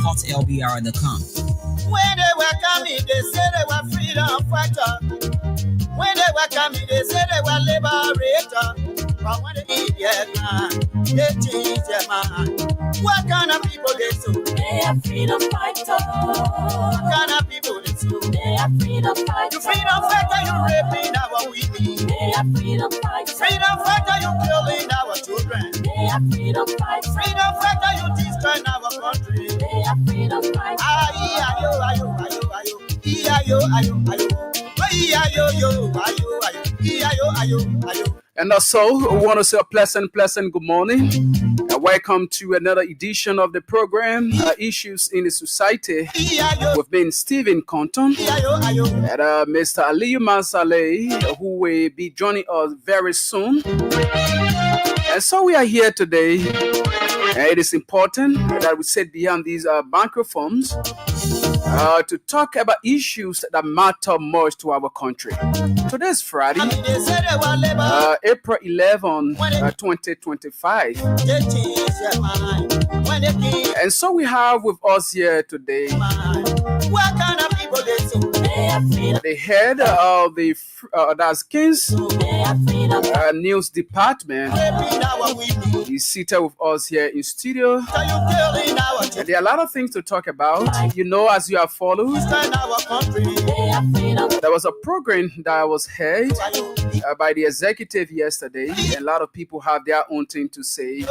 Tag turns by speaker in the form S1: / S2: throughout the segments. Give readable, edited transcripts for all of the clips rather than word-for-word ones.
S1: hotlbr.com.
S2: When they were coming, they said they were freedom fighter. When they were coming, they said they were liberator. But when they idiot man, they change their mind. What kind of people they so?
S3: They are freedom fighters.
S2: What kind of people they so?
S3: They are freedom fighters.
S2: You freedom fighter, you raping our women.
S3: They are freedom fighters.
S2: Freedom fighter, you killing our children.
S3: They are freedom fighters.
S2: Freedom fighter, you destroying our country.
S3: They are freedom fighters.
S2: Ayo, ayo, ayo, ayo, ayo, ayo, ayo.
S4: And also, we want to say a pleasant good morning. Welcome to another edition of the program, Issues in the Society, with me, Stephen Compton, and Mr. Aliyu Mansale, who will be joining us very soon. And so we are here today. It is important that we sit behind these microphones to talk about issues that matter most to our country. Today is Friday, April 11, 2025. And so we have with us here today the head of the that's King's News Department. He's seated with us here in studio. And there are a lot of things to talk about. You know, as you have followed, there was a program that was held by the executive yesterday, and a lot of people have their own thing to say.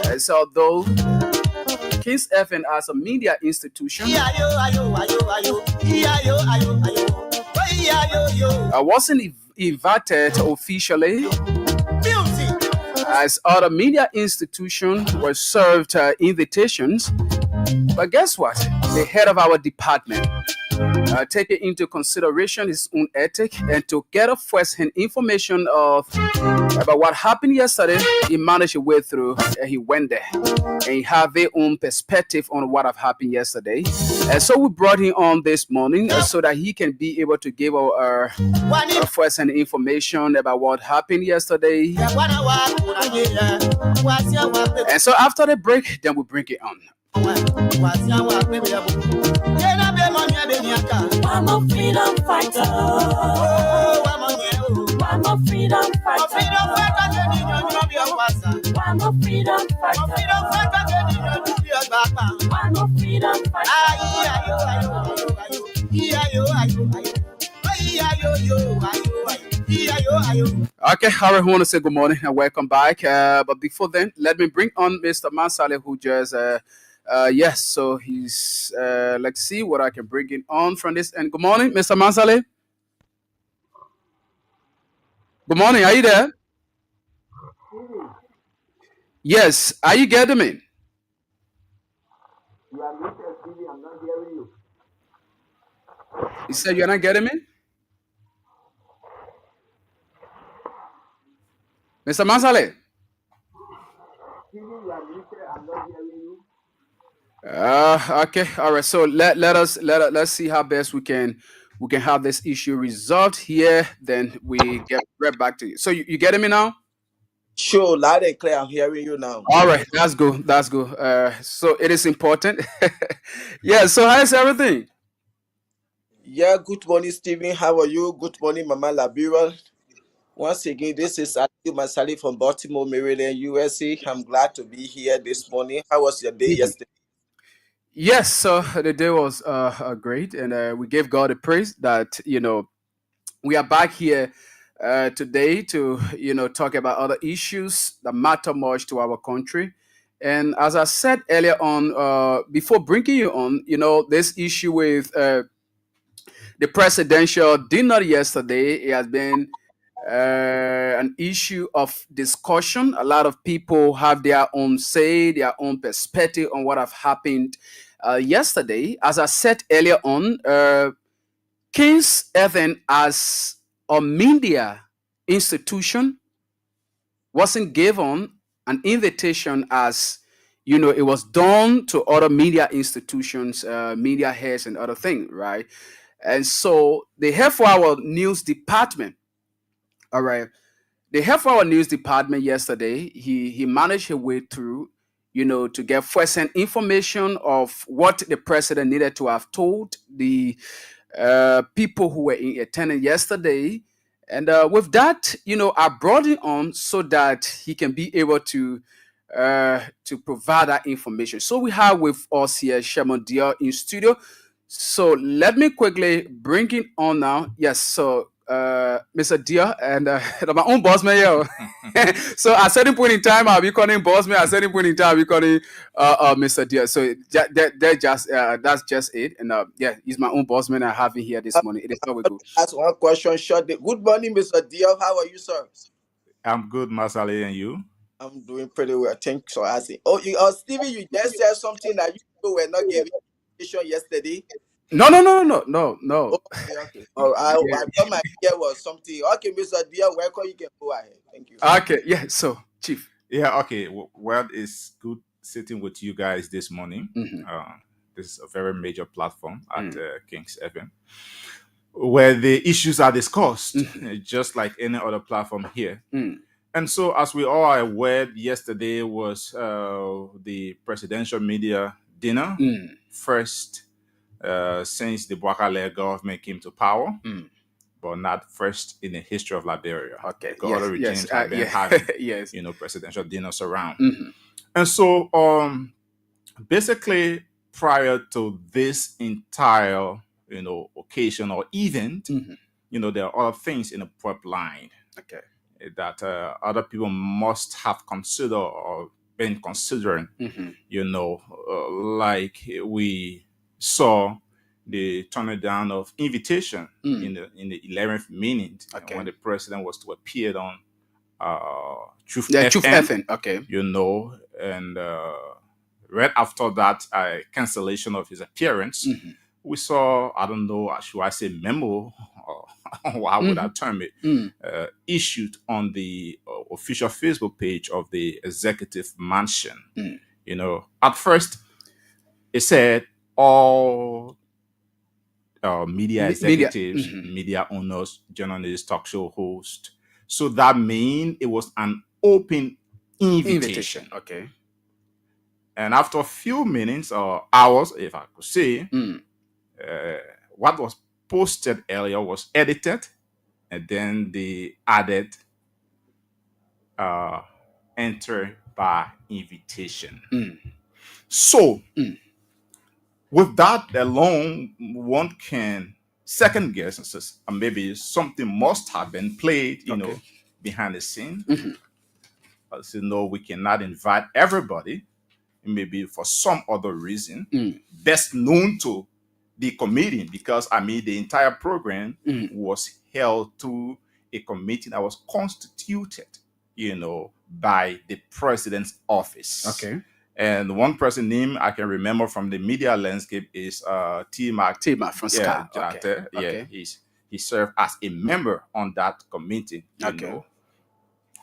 S4: And so, though King's FM as a media institution, I wasn't invited officially, as other media institutions were served invitations. But guess what? The head of our department taking into consideration his own ethic and to get a first-hand information about what happened yesterday, he managed to way through and he went there and he had their own perspective on what have happened yesterday. And so we brought him on this morning so that he can be able to give our first-hand information about what happened yesterday. And so after the break, then we bring it on.
S3: I'm a freedom fighter. I'm a freedom fighter. I'm a freedom fighter. I'm a freedom
S4: Okay, Harry, I want to say good morning and welcome back. But before then, let me bring on Mr. Mansale, who just yes, so he's let's see what I can bring in on from this. And good morning, Mr. Mansale. Good morning, are you there? Yes, are you getting me?
S5: You are muted, Stevie. I'm not hearing you.
S4: You said you're not getting me? Mr. Mansale?
S5: Stevie, you are muted. I'm not hearing you.
S4: Okay, all right. So let's see how best we can have this issue resolved here. Then we get right back to you. So you getting me now?
S5: Sure, loud and clear. I'm hearing you now.
S4: All right, that's good. So it is important. Yeah. So how's everything?
S5: Yeah, good morning, Stephen. How are you? Good morning, Mama Labira. Once again, this is Aliyu Mansale from Baltimore, Maryland, USA. I'm glad to be here this morning. How was your day yesterday?
S4: Yes, so the day was great, and we gave God a praise that we are back here today to talk about other issues that matter much to our country. And as I said earlier on, before bringing you on, this issue with the presidential dinner yesterday, it has been an issue of discussion. A lot of people have their own say, their own perspective on what have happened yesterday. As I said earlier on, King's FM as a media institution wasn't given an invitation as it was done to other media institutions, media heads and other things, right? And so the head for our news department, all right, the head for our news department yesterday, he managed his way through to get first-hand information of what the president needed to have told the people who were in attendance yesterday. And with that, I brought him on so that he can be able to provide that information. So we have with us here Shemon Dior in studio. So let me quickly bring it on now. Yes, so Mr. Dior and my own boss man, yo. So at certain point in time, I'll be calling boss man. At certain point in time, I'll be calling Mr. Dior. So that's just it. And yeah, he's my own boss man. I have him here this morning. It is how we go.
S5: Ask one question short. Good morning, Mr. Dior. How are you, sir?
S1: I'm good, Masale, and you?
S5: I'm doing pretty well. Thanks for asking. Stevie, you just said something that you were not giving information yesterday.
S4: No.
S5: Okay. I thought my idea was something. Okay, Mr. Dior, welcome. You can go ahead. Thank you.
S4: Okay, yeah. So, Chief.
S1: Yeah, okay. Well, it's good sitting with you guys this morning. This is a very major platform at Kings FM, where the issues are discussed, just like any other platform here. And so, as we all are aware, yesterday was the presidential media dinner, first since the Bwakale government came to power, but not first in the history of Liberia.
S4: Okay,
S1: Other regimes have been having, presidential dinners around. And so, basically, prior to this entire, occasion or event, there are other things in the pipeline.
S4: Okay.
S1: That other people must have considered or been considering, like we saw the turning down of invitation in the 11th minute when the president was to appear on Truth FM.
S4: Okay.
S1: And right after that cancellation of his appearance, we saw, I don't know, should I say memo, or how would I term it, issued on the official Facebook page of the executive mansion. At first, it said all media executives, media owners, journalists, talk show hosts. So that means it was an open invitation.
S4: Okay.
S1: And after a few minutes or hours, if I could say, what was posted earlier was edited, and then they added enter by invitation. So, with that alone, one can second guess and says maybe something must have been played, behind the scene. As you know, we cannot invite everybody, maybe for some other reason, best known to the committee, because the entire program was held to a committee that was constituted, by the president's office.
S4: Okay.
S1: And one person name I can remember from the media landscape is T-Mac
S4: from SCA.
S1: Okay. He served as a member on that committee. You know.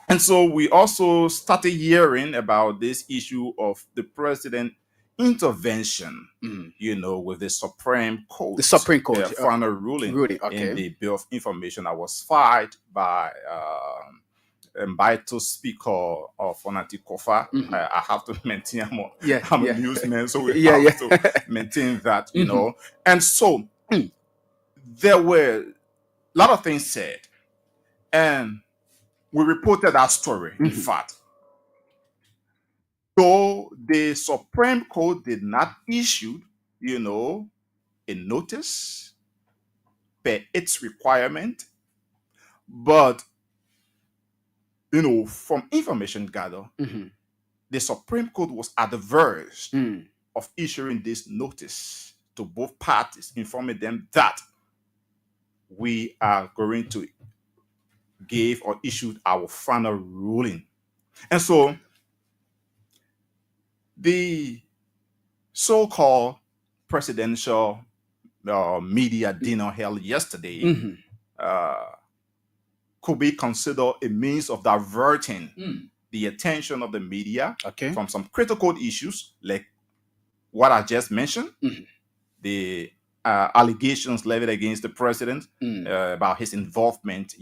S1: And so we also started hearing about this issue of the president intervention, with the Supreme Court.
S4: The Supreme Court.
S1: Final ruling in the Bill of Information that was filed by Mbaito Speaker of Fonati Kofa. I have to maintain I'm a newsman, so we have to maintain that, And so there were a lot of things said. And we reported that story, in fact. Though the Supreme Court did not issue, a notice per its requirement, but, from information gathered, the Supreme Court was adverse of issuing this notice to both parties, informing them that we are going to give or issued our final ruling. And so the so-called presidential media dinner held yesterday could be considered a means of diverting the attention of the media from some critical issues like what I just mentioned, the allegations levied against the president about his involvement,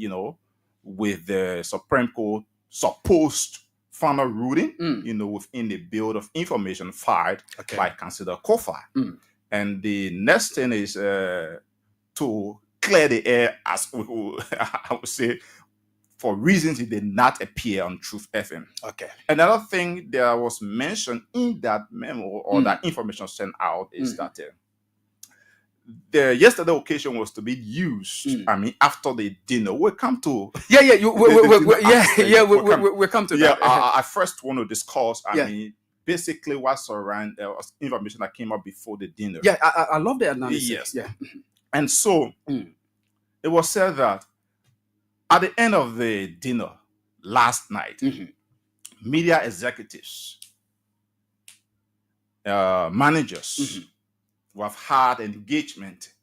S1: with the Supreme Court supposed final ruling, within the Bill of Information filed by Councillor Kofa. And the next thing is to clear the air, as I would say, for reasons it did not appear on Truth FM.
S4: Okay.
S1: Another thing that was mentioned in that memo or that information sent out is that the yesterday occasion was to be used. I mean, after the dinner, we'll come to
S4: we'll come to that.
S1: I first want to discuss. I mean, basically what's around information that came up before the dinner.
S4: Yeah, I love the analysis.
S1: Yes.
S4: Yeah.
S1: And so it was said that at the end of the dinner last night, media executives, managers who have had engagement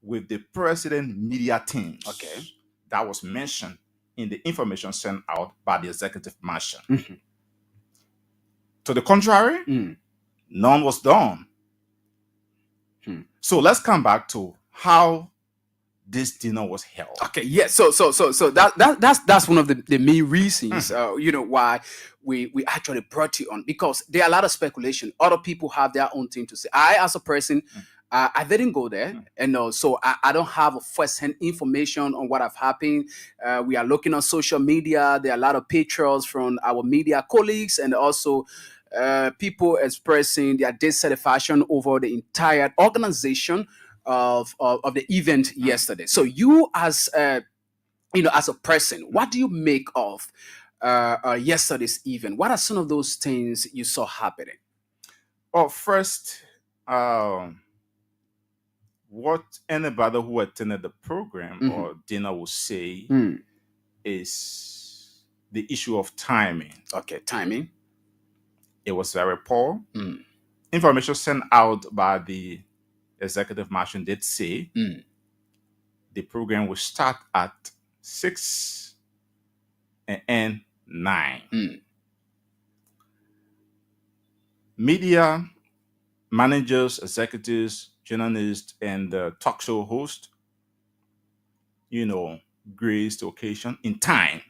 S1: with the president media teams.
S4: Okay.
S1: That was mentioned in the information sent out by the executive mansion. To the contrary, none was done. So let's come back to how this dinner was held.
S4: Okay, yeah. So that's one of the main reasons, why we actually brought you on, because there are a lot of speculation. Other people have their own thing to say. I, as a person, I didn't go there, and so I don't have first-hand information on what have happened. We are looking on social media. There are a lot of pictures from our media colleagues, and also people expressing their dissatisfaction over the entire organization of the event yesterday. So you, as as a person, what do you make of yesterday's event? What are some of those things you saw happening?
S1: Well, first, what anybody who attended the program or dinner will say is the issue of timing.
S4: Okay, timing.
S1: It was very poor. Information sent out by the executive mansion did say the program will start at 6 and end 9. Media managers, executives, journalists, and talk show hosts, graced the occasion in time.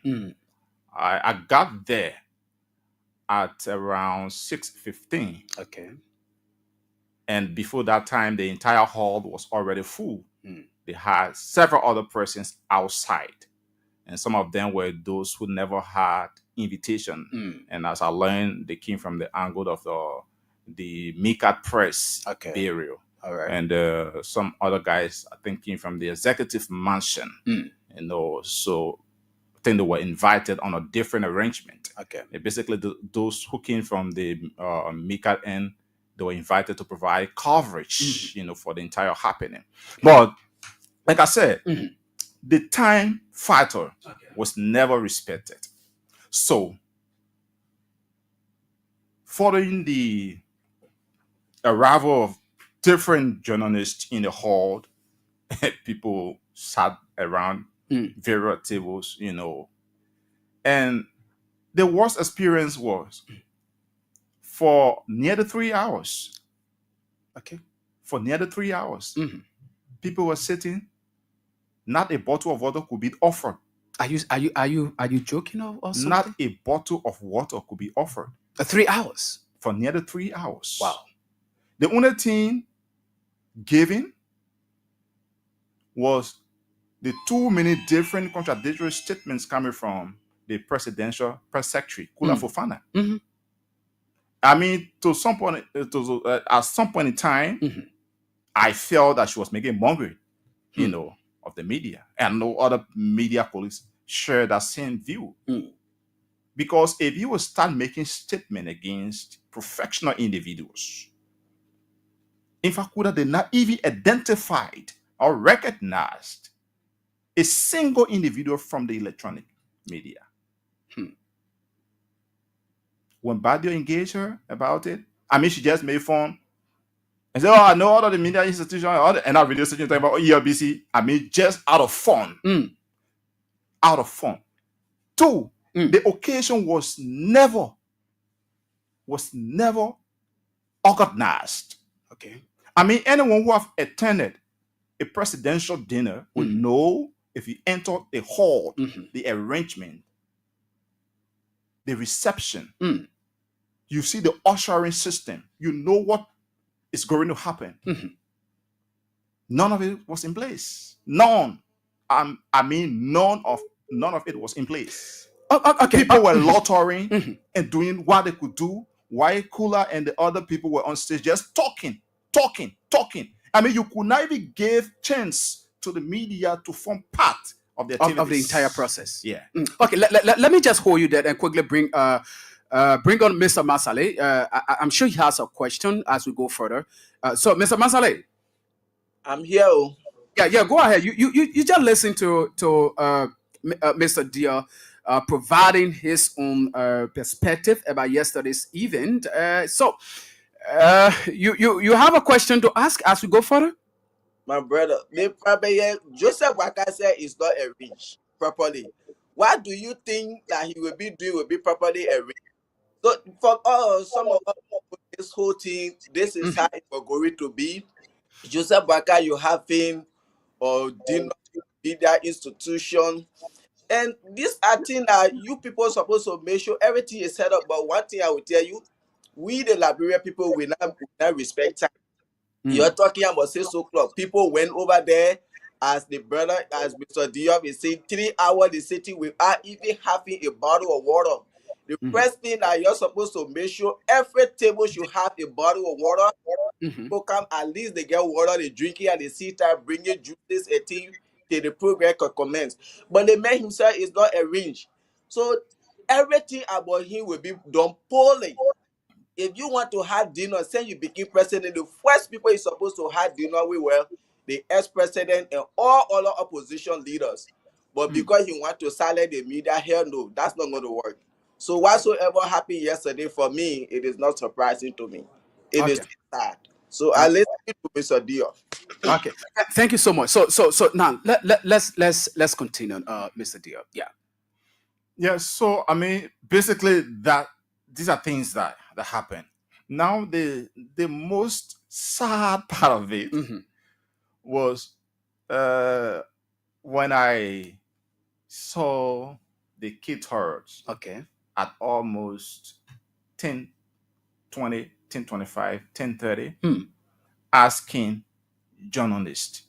S1: I got there at around 6:15.
S4: Okay.
S1: And before that time, the entire hall was already full. They had several other persons outside. And some of them were those who never had invitation. And as I learned, they came from the angle of the Mikat Press burial.
S4: All right.
S1: And some other guys, I think, came from the executive mansion. So I think they were invited on a different arrangement.
S4: Okay.
S1: Basically, those who came from the Mikat end, they were invited to provide coverage, for the entire happening. But like I said, the time factor was never respected. So, following the arrival of different journalists in the hall, people sat around various tables, and the worst experience was for nearly 3 hours.
S4: Okay.
S1: For nearly 3 hours, people were sitting. Not a bottle of water could be offered.
S4: Are you joking or something?
S1: Not a bottle of water could be offered.
S4: 3 hours.
S1: For nearly 3 hours.
S4: Wow.
S1: The only thing given was the 2 minute different contradictory statements coming from the presidential press secretary, Kula Fofana. I mean, at some point in time, I felt that she was making mockery, of the media, and no other media colleagues share that same view. Because if you will start making statements against professional individuals, in fact, Kuda did not even identified or recognized a single individual from the electronic media. When Badio engaged her about it, I mean, she just made fun and said, I know all of the media institutions and our radio station talking about ELBC. I mean, just out of fun. Out of fun. 2, the occasion was never organized.
S4: Okay.
S1: I mean, anyone who have attended a presidential dinner will know if you enter the hall, the arrangement, the reception. You see the ushering system. You know what is going to happen. None of it was in place. None. I mean, none of it was in place.
S4: Okay.
S1: People were lottering and doing what they could do, while Kula and the other people were on stage just talking. I mean, you could not even give chance to the media to form part of the activities.
S4: Of the entire process.
S1: Yeah.
S4: Okay, let me just hold you there and quickly bring on Mr. Masale. I'm sure he has a question as we go further. So, Mr. Masale.
S5: I'm here.
S4: Yeah, go ahead. You just listen to Mr. Dia providing his own perspective about yesterday's event. So you have a question to ask as we go further?
S5: My brother, Joseph Waka said is not arranged properly. What do you think that he will be doing will be properly arranged? So for some of us, this whole thing, this is how it will going to be. Joseph Waka, you have him or dinner media institution. And these are things that you people supposed to make sure everything is set up. But one thing I will tell you, we the Liberia people will not respect time. You're talking about 6 o'clock. People went over there as the brother, as Mr. Diop is saying, 3 hours the city without even having a bottle of water. The first thing that you're supposed to make sure every table should have a bottle of water. People come, at least they get water, they drink it, and they sit there bringing juices, a thing till the program can commence. But the man himself is not arranged. So everything about him will be done poorly. If you want to have dinner, say you become president, the first people you're supposed to have dinner with were the ex-president and all other opposition leaders. But because you want to silence the media, hell no, that's not going to work. So whatsoever happened yesterday, for me, it is not surprising to me. It is sad. So I listen to Mr. Diop.
S4: Okay, thank you so much. So now let's continue, Mr. Diop.
S1: Yeah. So I mean, basically these are things that happen. Now the most sad part of it was when I saw the kid herds at almost 10:20, 10:25, 10:30 asking journalists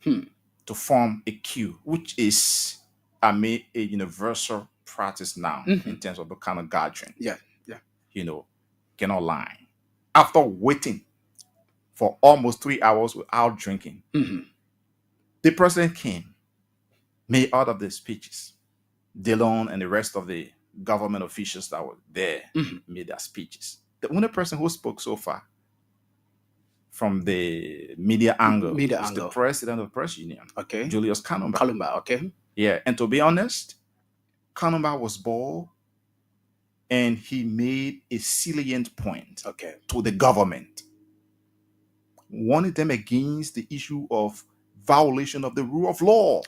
S1: to form a queue, which is a universal practice now in terms of the kind of gathering. Cannot lie. After waiting for almost 3 hours without drinking, the president came, made out of the speeches. Dillon and the rest of the government officials that were there made their speeches. The only person who spoke so far from the media angle is the president of the press union, Julius Kanumba. Yeah, and to be honest, Kanumba was bold and he made a salient point to the government, warning them against the issue of violation of the rule of law,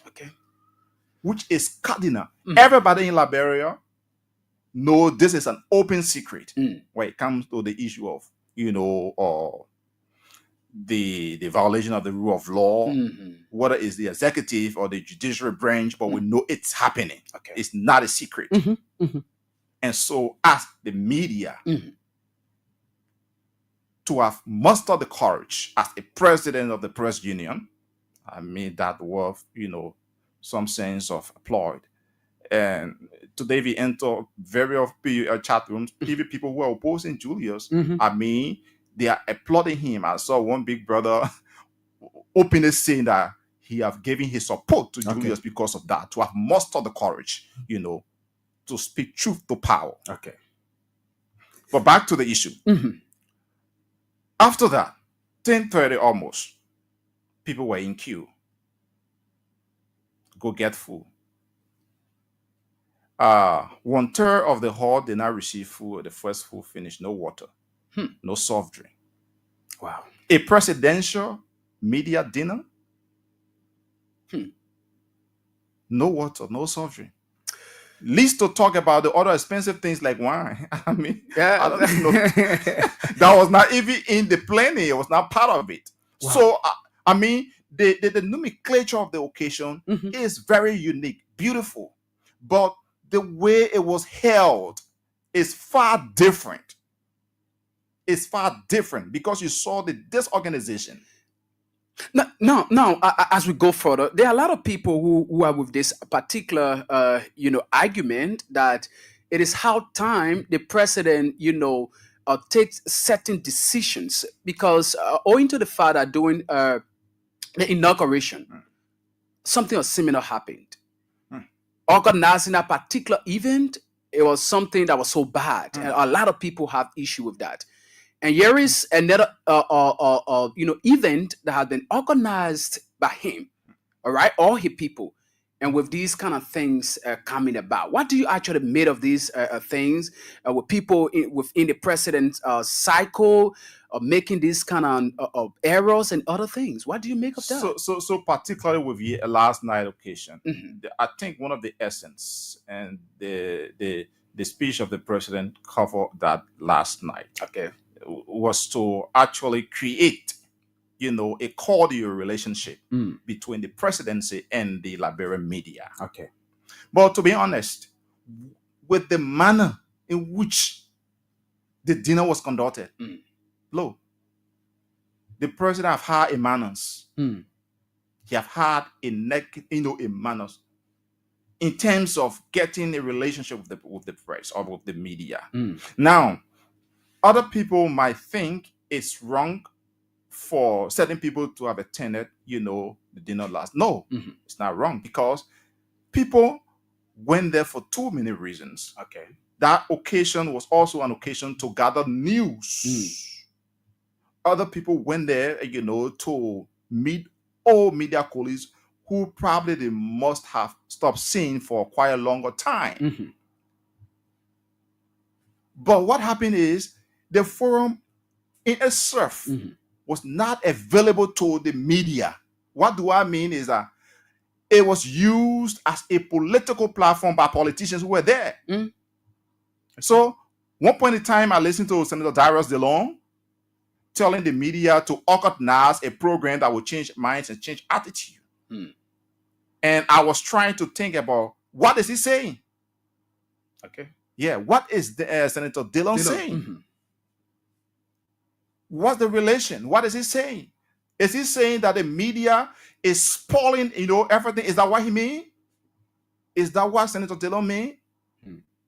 S1: which is cardinal. Everybody in Liberia know this is an open secret when it comes to the issue of, the violation of the rule of law, whether it's the executive or the judiciary branch, but we know it's happening. It's not a secret. And so as the media to have mustered the courage as a president of the press union, I mean, that worth, some sense of applaud. And today we enter various chat rooms, even people who are opposing Julius, I mean, they are applauding him. I saw one big brother openly saying that he have given his support to Julius because of that, to have mustered the courage, to speak truth to power. But back to the issue. After that, 10:30 almost, people were in queue. Go get food. 1/3 of the hall did not receive food. The first food finished. No water, no soft drink.
S4: Wow.
S1: A presidential media dinner. No water, no soft drink. Least to talk about the other expensive things like wine. I mean, I don't know. That was not even in the planning. It was not part of it. Wow. So, I mean, the nomenclature of the occasion is very unique, beautiful. But the way it was held is far different. It's far different because you saw the disorganization.
S4: Now, as we go further, there are a lot of people who are with this particular, argument that it is how time the president, takes certain decisions because owing to the fact that during the inauguration, something similar happened. Organizing a particular event, it was something that was so bad, and a lot of people have issue with that. And here is another, event that has been organized by him, all right, all his people, and with these kind of things coming about. What do you actually make of these things with people within the president's cycle of making these kind of errors and other things? What do you make of that?
S1: So particularly with the last night occasion, I think one of the essence and the speech of the president covered that last night.
S4: Okay.
S1: Was to actually create, a cordial relationship between the presidency and the Liberian media.
S4: Okay.
S1: But to be honest, with the manner in which the dinner was conducted, the president have had a manners. He have had a manners in terms of getting a relationship with the press or with the media. Now, other people might think it's wrong for certain people to have attended, the dinner last. No, it's not wrong because people went there for too many reasons.
S4: Okay.
S1: That occasion was also an occasion to gather news. Other people went there, to meet old media colleagues who probably they must have stopped seeing for quite a longer time. But what happened is, the forum in itself was not available to the media. What do I mean is that it was used as a political platform by politicians who were there. So, one point in time, I listened to Senator Darius DeLong telling the media to organize a program that would change minds and change attitude. And I was trying to think about, what is he saying?
S4: Okay.
S1: Yeah, what is the Senator DeLong saying? What's the relation? What is he saying? Is he saying that the media is spoiling, everything? Is that what he mean? Is that what Senator DeLong mean?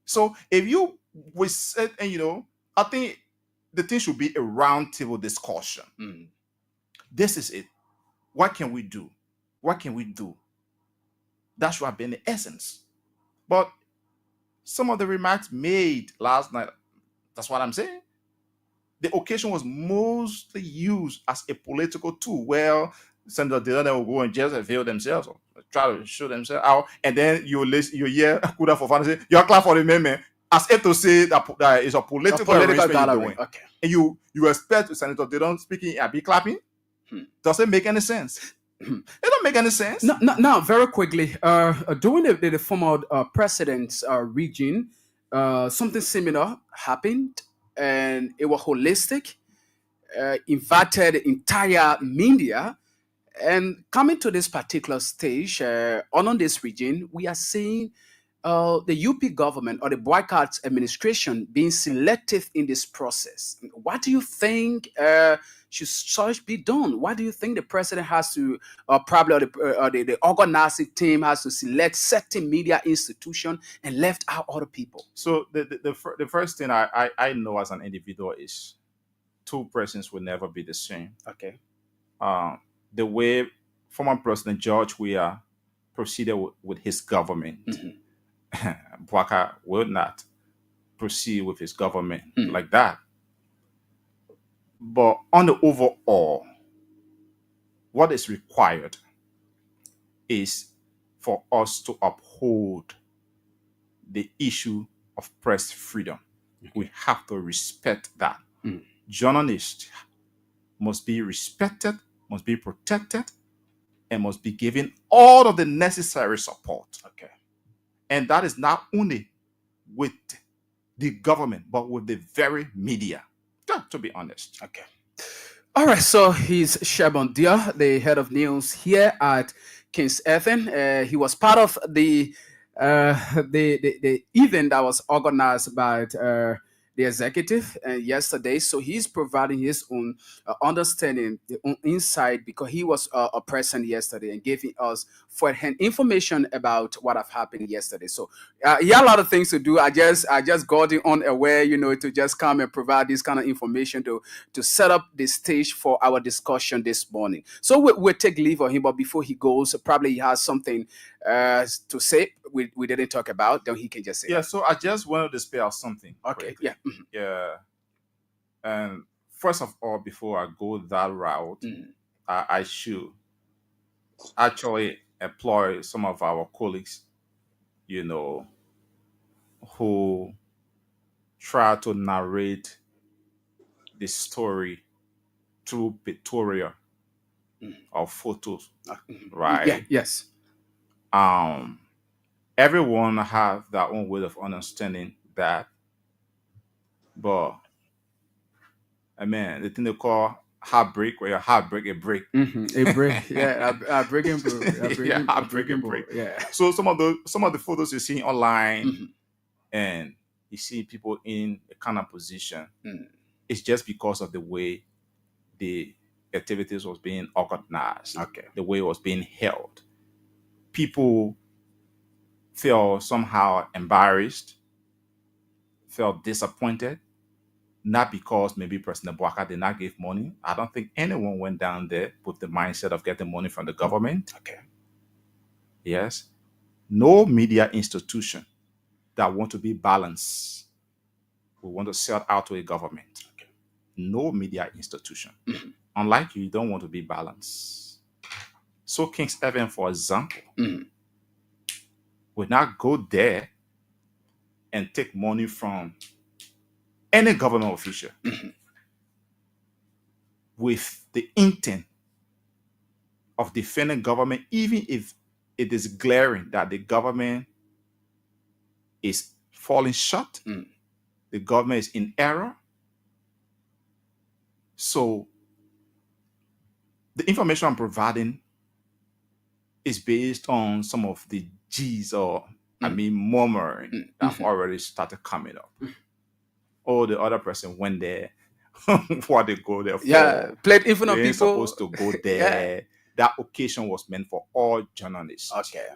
S1: So if you we said, and I think the thing should be a roundtable discussion. This is it. What can we do? What can we do? That should have been the essence. But some of the remarks made last night, that's what I'm saying. The occasion was mostly used as a political tool. Well, Senator Dillon will go and just avail themselves or try to show themselves out, and then you hear Kuda for say, "You're clap for the amendment," as if to say that it's a political arrangement.
S4: Okay.
S1: And you expect Senator Dillon speaking and be clapping? Does it make any sense? It don't make any sense.
S4: Now, very quickly, during the former president's region, something similar happened, and it was holistic, invited the entire media, and coming to this particular stage, on this region, we are seeing the UP government or the boycott administration being selective in this process. What do you think should such be done? What do you think the president has to, probably the organizing team has to select certain media institution and left out other people?
S1: So the first thing I know as an individual is two persons will never be the same.
S4: Okay.
S1: The way former President George Weah proceeded with his government, Bouaka will not proceed with his government like that. But on the overall, what is required is for us to uphold the issue of press freedom. We have to respect that. Journalists must be respected, must be protected, and must be given all of the necessary support.
S4: Okay.
S1: And that is not only with the government, but with the very media, to be honest.
S4: Okay. All right. So he's Sheldon Dia, the head of news here at King's FM. He was part of the the event that was organized by the executive yesterday. So he's providing his own understanding, the own insight, because he was present yesterday and giving us first-hand information about what have happened yesterday. So he had a lot of things to do. I just got him unaware, to just come and provide this kind of information to set up the stage for our discussion this morning. So we'll take leave of him, but before he goes, probably he has something to say we didn't talk about, then he can just say.
S1: Yeah, so I just wanted to spell out something.
S4: Okay,
S1: quickly. Yeah. And first of all, before I go that route, I should actually employ some of our colleagues, who try to narrate the story through pictorial or photos, right?
S4: Yeah, yes.
S1: Everyone have their own way of understanding that, but I mean, the thing they call heartbreak, where your heartbreak a break.
S4: A break, yeah, a breaking break,
S1: Yeah, breaking break.
S4: yeah.
S1: So some of the photos you see online, and you see people in a kind of position, it's just because of the way the activities was being organized, the way it was being held. People feel somehow embarrassed, felt disappointed, not because maybe President Bouaka did not give money. I don't think anyone went down there with the mindset of getting money from the government.
S4: Okay.
S1: Yes. No media institution that want to be balanced will want to sell out to a government.
S4: Okay.
S1: No media institution. Unlike you don't want to be balanced. So King's Heaven, for example, would not go there and take money from any government official with the intent of defending government, even if it is glaring that the government is falling short, the government is in error. So the information I'm providing is based on some of the G's or murmuring that have already started coming up. Oh, the other person went there. What they go there for?
S4: Yeah, played in front of
S1: They
S4: people.
S1: ain't supposed to go there. That occasion was meant for all journalists.
S4: Okay.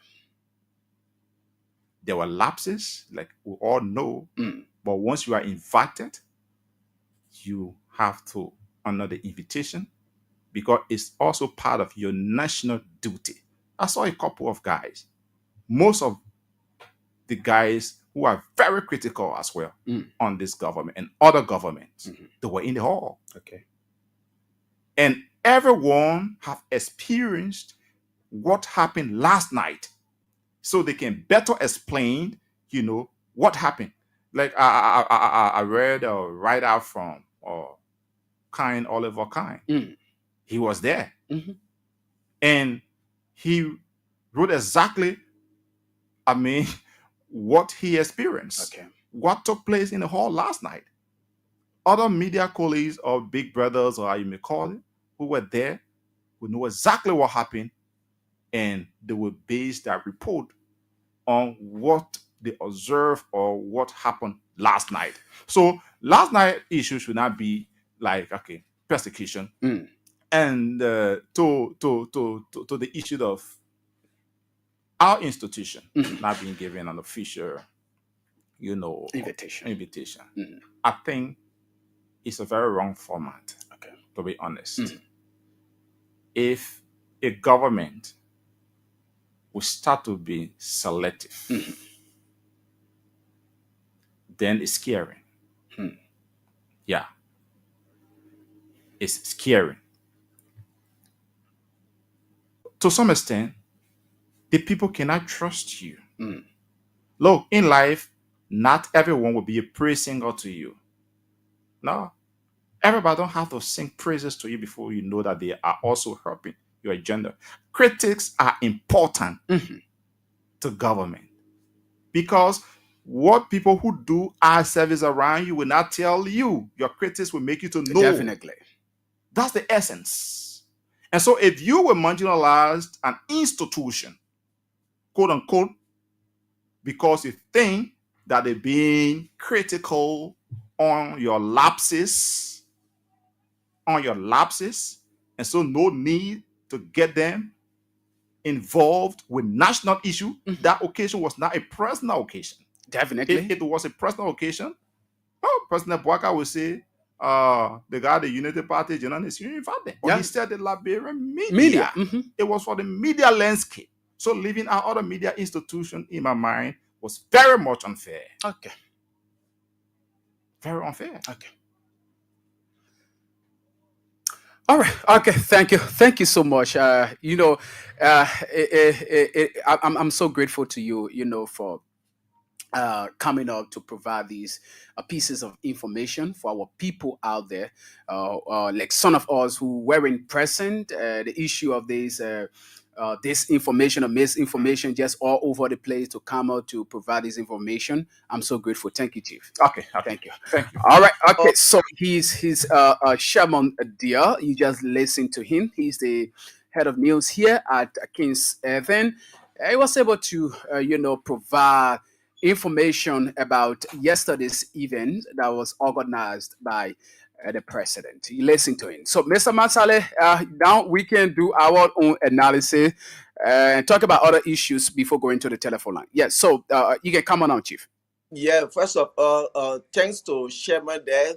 S1: There were lapses, like we all know. But once you are invited, you have to honor the invitation, because it's also part of your national duty. I saw a couple of guys. Most of the guys who are very critical as well on this government and other governments, they were in the hall.
S4: Okay.
S1: And everyone have experienced what happened last night, so they can better explain, what happened. Like I read a write-out from Oliver Kine. He was there. And he wrote exactly, what he experienced.
S4: Okay.
S1: What took place in the hall last night. Other media colleagues or big brothers, or how you may call it, who were there, would know exactly what happened, and they will base that report on what they observed or what happened last night. So last night issue should not be like, persecution, and to the issue of our institution not being given an official, invitation. I think it's a very wrong format.
S4: Okay.
S1: To be honest, if a government will start to be selective, then it's scary. Yeah, it's scary. To some extent, the people cannot trust you. Look, in life, not everyone will be a praise singer to you. No. Everybody don't have to sing praises to you before you know that they are also helping your agenda. Critics are important to government, because what people who do eye service around you will not tell you. Your critics will make you to know.
S4: Definitely.
S1: That's the essence. And so if you were marginalized an institution, quote unquote, because you think that they're being critical on your lapses, and so no need to get them involved with national issue. That occasion was not a personal occasion.
S4: Definitely.
S1: If it was a personal occasion, President Bouaka would say, the guy, the Unity Party, journalist, you invited. But he said the Liberian media. It was for the media landscape. So leaving out other media institution, in my mind, was very much unfair.
S4: Okay.
S1: Very unfair.
S4: Okay. All right. Okay. Thank you so much. I'm so grateful to you, for coming up to provide these pieces of information for our people out there, like some of us who weren't present. The issue of this information or misinformation just all over the place to come out to provide this information. I'm so grateful. Thank you, Chief.
S1: Okay.
S4: Thank you. All right. Okay. So he's Sherman Deer. You just listen to him. He's the head of news here at King's Haven. He was able to, provide information about yesterday's event that was organized by the president. You listen to him. So, Mr. Masale, now we can do our own analysis and talk about other issues before going to the telephone line. Yes, so you can come on now, Chief.
S5: Yeah, first of all, thanks to Sherman there.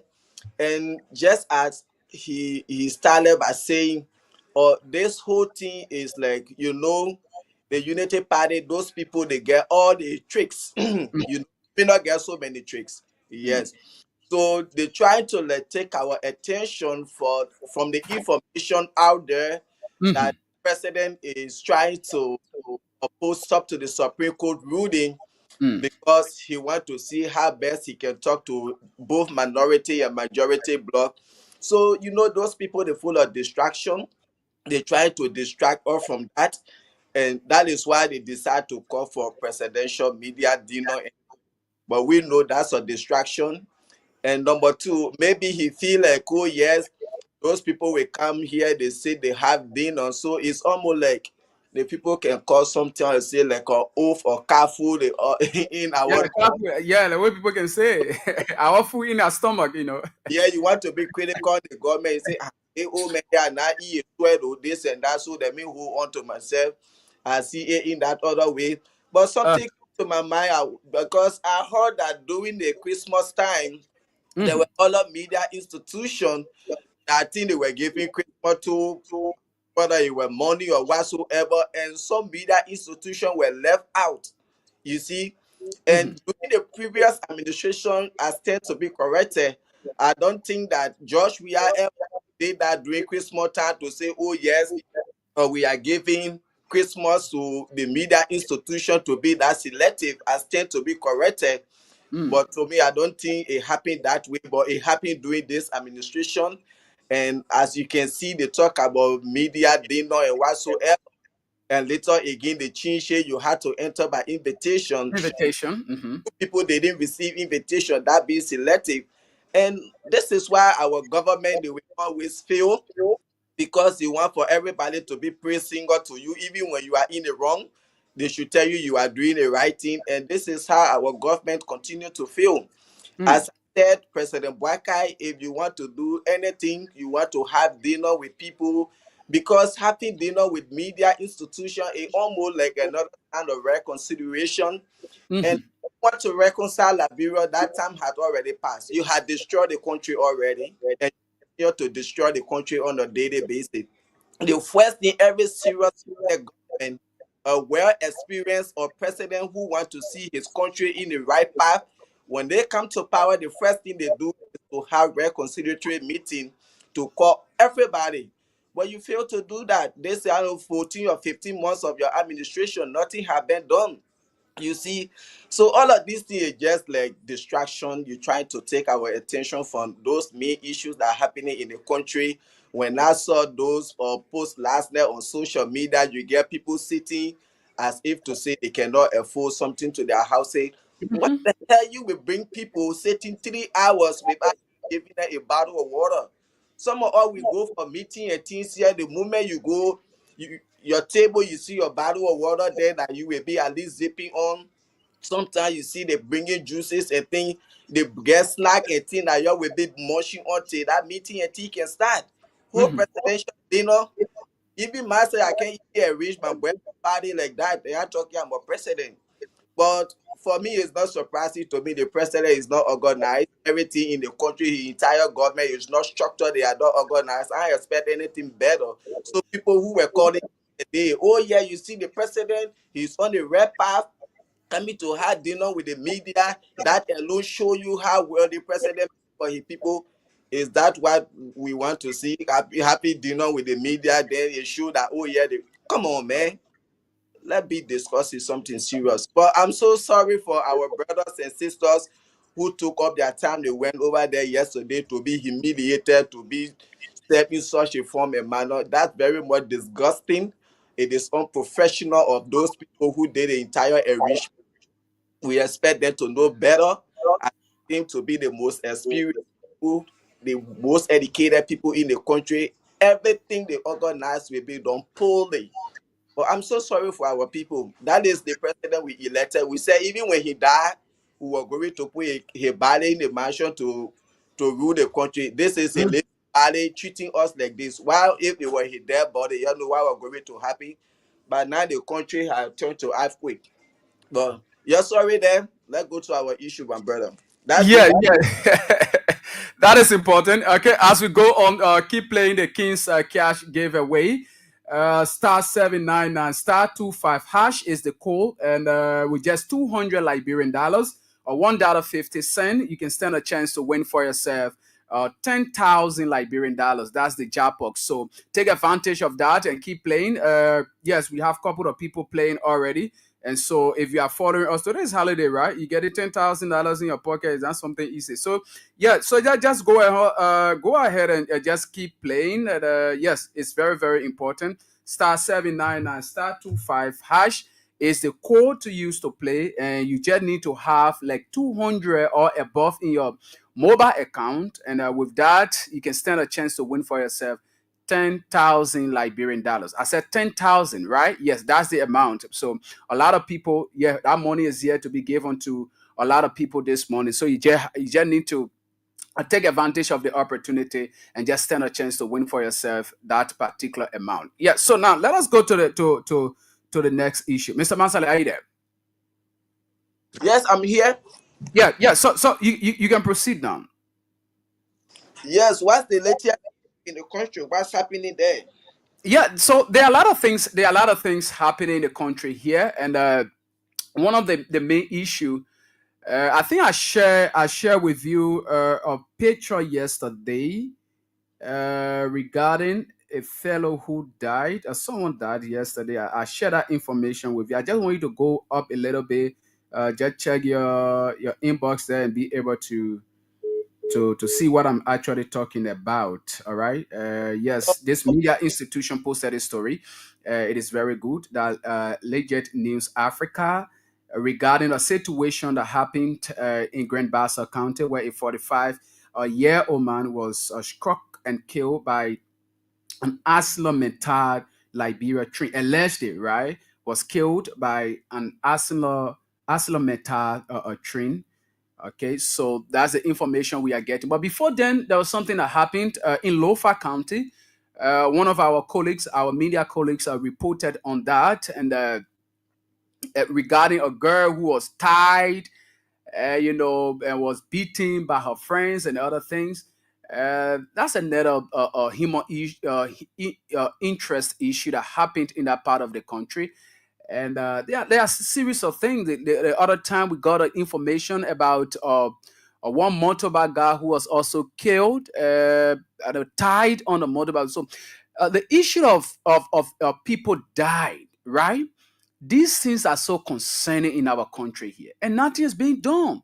S5: And just as he started by saying, this whole thing is like, the Unity Party, those people, they get all the tricks. You may not get so many tricks. Yes. So they try to take our attention from the information out there that the president is trying to oppose up to the Supreme Court ruling because he wants to see how best he can talk to both minority and majority bloc. So, those people, they're full of distraction. They try to distract us from that. And that is why they decide to call for presidential media dinner. But we know that's a distraction. And number two, maybe he feel like, oh yes, those people will come here, they say they have dinner. So it's almost like the people can call something and say like an oath or careful in our...
S4: Yeah, the way people can say our food in our stomach,
S5: Yeah, you want to be critical of the government. You say, hey, oh man, they are not eating this and that. So they may hold on to myself. I see it in that other way. But something to my mind, because I heard that during the Christmas time, there were other media institutions that I think they were giving Christmas to, whether it were money or whatsoever, and some media institutions were left out, you see. And during the previous administration, as tend to be corrected, I don't think that Josh Weah ever did that during Christmas time to say, oh yes, we are giving Christmas to the media institution to be that selective, as tend to be corrected. But to me, I don't think it happened that way, but it happened during this administration. And as you can see, they talk about media dinner and whatsoever. And later again, the change, you had to enter by invitation. People, they didn't receive invitation, that being selective. And this is why our government, they will always fail, because they want for everybody to be praising God to you, even when you are in the wrong. They should tell you are doing the right thing. And this is how our government continue to fail. As I said, President Bouaka, if you want to do anything, you want to have dinner with people, because having dinner with media institution is almost like another kind of reconciliation. And you want to reconcile Liberia, that time had already passed. You had destroyed the country already, and you have to destroy the country on a daily basis. The first thing every serious government, a well-experienced or president who wants to see his country in the right path, when they come to power, the first thing they do is to have reconciliatory meeting to call everybody. But you fail to do that. They say, 14 or 15 months of your administration, nothing has been done. You see, so all of these things is just like distraction. You're trying to take our attention from those main issues that are happening in the country. When I saw those posts last night on social media, you get people sitting as if to say they cannot afford something to their house. Say, what the hell you will bring people sitting 3 hours without giving them a bottle of water? Some of us will go for meeting and things here. The moment you go, your table, you see your bottle of water there that you will be at least zipping on. Sometimes you see they bringing juices and thing, they get snack and thing that you will be munching until that meeting and tea can start. Whole presidential dinner, even myself, I can't even reach my birthday party like that. They are talking about president. But for me, it's not surprising to me. The president is not organized. Everything in the country, the entire government is not structured. They are not organized. I expect anything better. So people who were calling today, oh yeah, you see the president, he's on the red path, coming to have dinner with the media. That alone show you how well the president for his people. Is that what we want to see? Happy dinner with the media. Then it show that, oh yeah, come on, man. Let's be discussing something serious. But I'm so sorry for our brothers and sisters who took up their time. They went over there yesterday to be humiliated, to be set in such a form and manner. That's very much disgusting. It is unprofessional of those people who did the entire enrichment. We expect them to know better and them to be the most experienced people, the most educated people in the country. Everything they organize will be done poorly. But I'm so sorry for our people. That is the president we elected. We said even when he died, we were going to put a body in the mansion to rule the country. This is a little body treating us like this. While if it were his dead body, you know what was going to happen. But now the country has turned to earthquake. But you're sorry then. Let's go to our issue, my brother. That's
S4: Yeah. That is important. Okay, as we go on, keep playing the King's Cash giveaway. *799 *25# is the code, and with just 200 Liberian dollars or $1.50, you can stand a chance to win for yourself 10,000 Liberian dollars. That's the jackpot. So take advantage of that and keep playing. Yes, we have a couple of people playing already. And so if you are following us, today's holiday, right? You get it $10,000 in your pocket. Is that something easy? So yeah, so just go ahead and just keep playing. And, yes, it's very, very important. *799 *25# is the code to use to play, and you just need to have like 200 or above in your mobile account, and with that, you can stand a chance to win for yourself 10,000 Liberian dollars. I said 10,000, right? Yes, that's the amount. So a lot of people, yeah, that money is here to be given to a lot of people this morning. So you just need to take advantage of the opportunity and just stand a chance to win for yourself that particular amount. Yeah. So now let us go to the next issue. Mr. Mansale, are you there?
S5: Yes, I'm here.
S4: Yeah. So you can proceed now.
S5: Yes, what's the latest in the country? What's happening there?
S4: Yeah, so there are a lot of things happening in the country here, and one of the main issue, I think I share with you a picture yesterday regarding a fellow who died. Someone died yesterday. I shared that information with you. I just want you to go up a little bit, just check your inbox there and be able to see what I'm actually talking about. All right. Yes, this media institution posted a story. It is very good. That Legit News Africa regarding a situation that happened in Grand Bassa County, where a 45-year-old man was struck and killed by an ArcelorMittal Liberia train. Allegedly, right, was killed by an ArcelorMittal train. Okay, so that's the information we are getting. But before then, there was something that happened in Lofa County. One of our colleagues, our media colleagues, reported on that, and regarding a girl who was tied, and was beaten by her friends and other things. That's another human interest issue that happened in that part of the country. And there are a series of things. The other time we got information about one motorbike guy who was also killed, tied on the motorbike. So the issue of people died, right? These things are so concerning in our country here, and nothing is being done.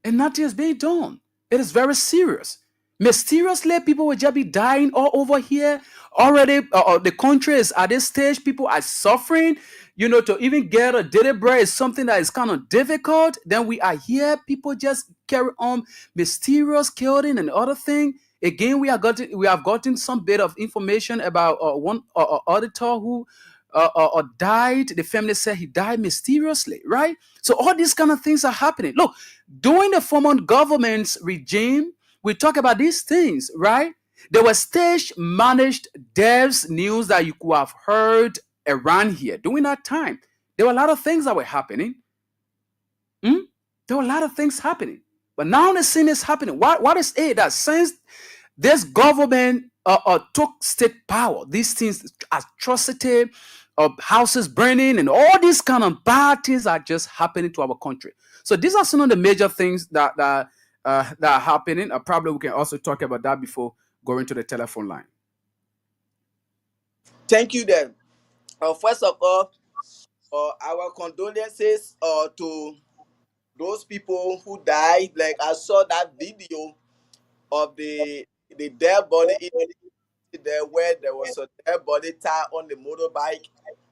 S4: It is very serious. Mysteriously, people will just be dying all over here. Already, the country is at this stage. People are suffering. To even get a daily bread is something that is kind of difficult. Then we are here. People just carry on mysterious killing and other thing. Again, we have gotten some bit of information about one auditor who or died. The family said he died mysteriously, right? So all these kind of things are happening. Look, during the former government's regime, we talk about these things, right? There were stage managed deaths news that you could have heard around here during that time. There were a lot of things that were happening. There were a lot of things happening. But now the scene is happening. What is it that since this government took state power, these things, atrocity of houses burning and all these kind of bad things are just happening to our country. So these are some of the major things that are happening. Probably we can also talk about that before going to the telephone line.
S5: Thank you then. First of all, our condolences to those people who died. Like I saw that video of the dead body in there where there was a dead body tied on the motorbike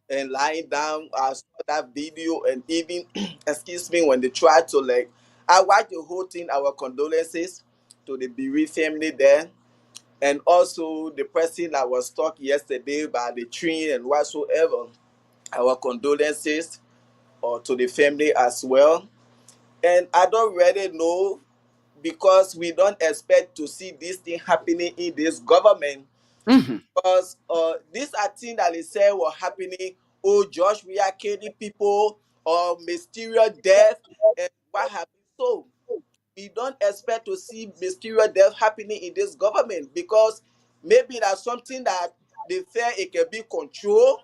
S5: and lying down. I saw that video, and even excuse me, when they tried to like, I watched the whole thing. Our condolences to the bereaved family there, and also the person that was struck yesterday by the train and whatsoever. Our condolences to the family as well. And I don't really know, because we don't expect to see this thing happening in this government. Because these are things that they say were happening. Oh, Josh, we are killing people, or mysterious death, and what happened. So we don't expect to see mysterious death happening in this government, because maybe that's something that they fear it can be controlled.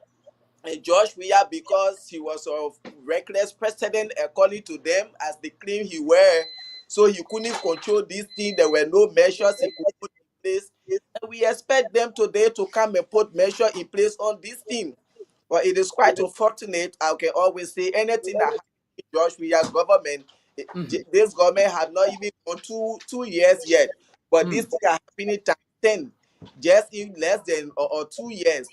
S5: And Josh Weah, because he was a reckless president according to them, as they claim he were, so he couldn't control this thing. There were no measures he could put in place. And we expect them today to come and put measures in place on this thing. But it is quite unfortunate. I can always say anything that happened in Josh Weah's government, this government has not even gone 2 years yet. But this thing are happening times 10, just in less than or 2 years.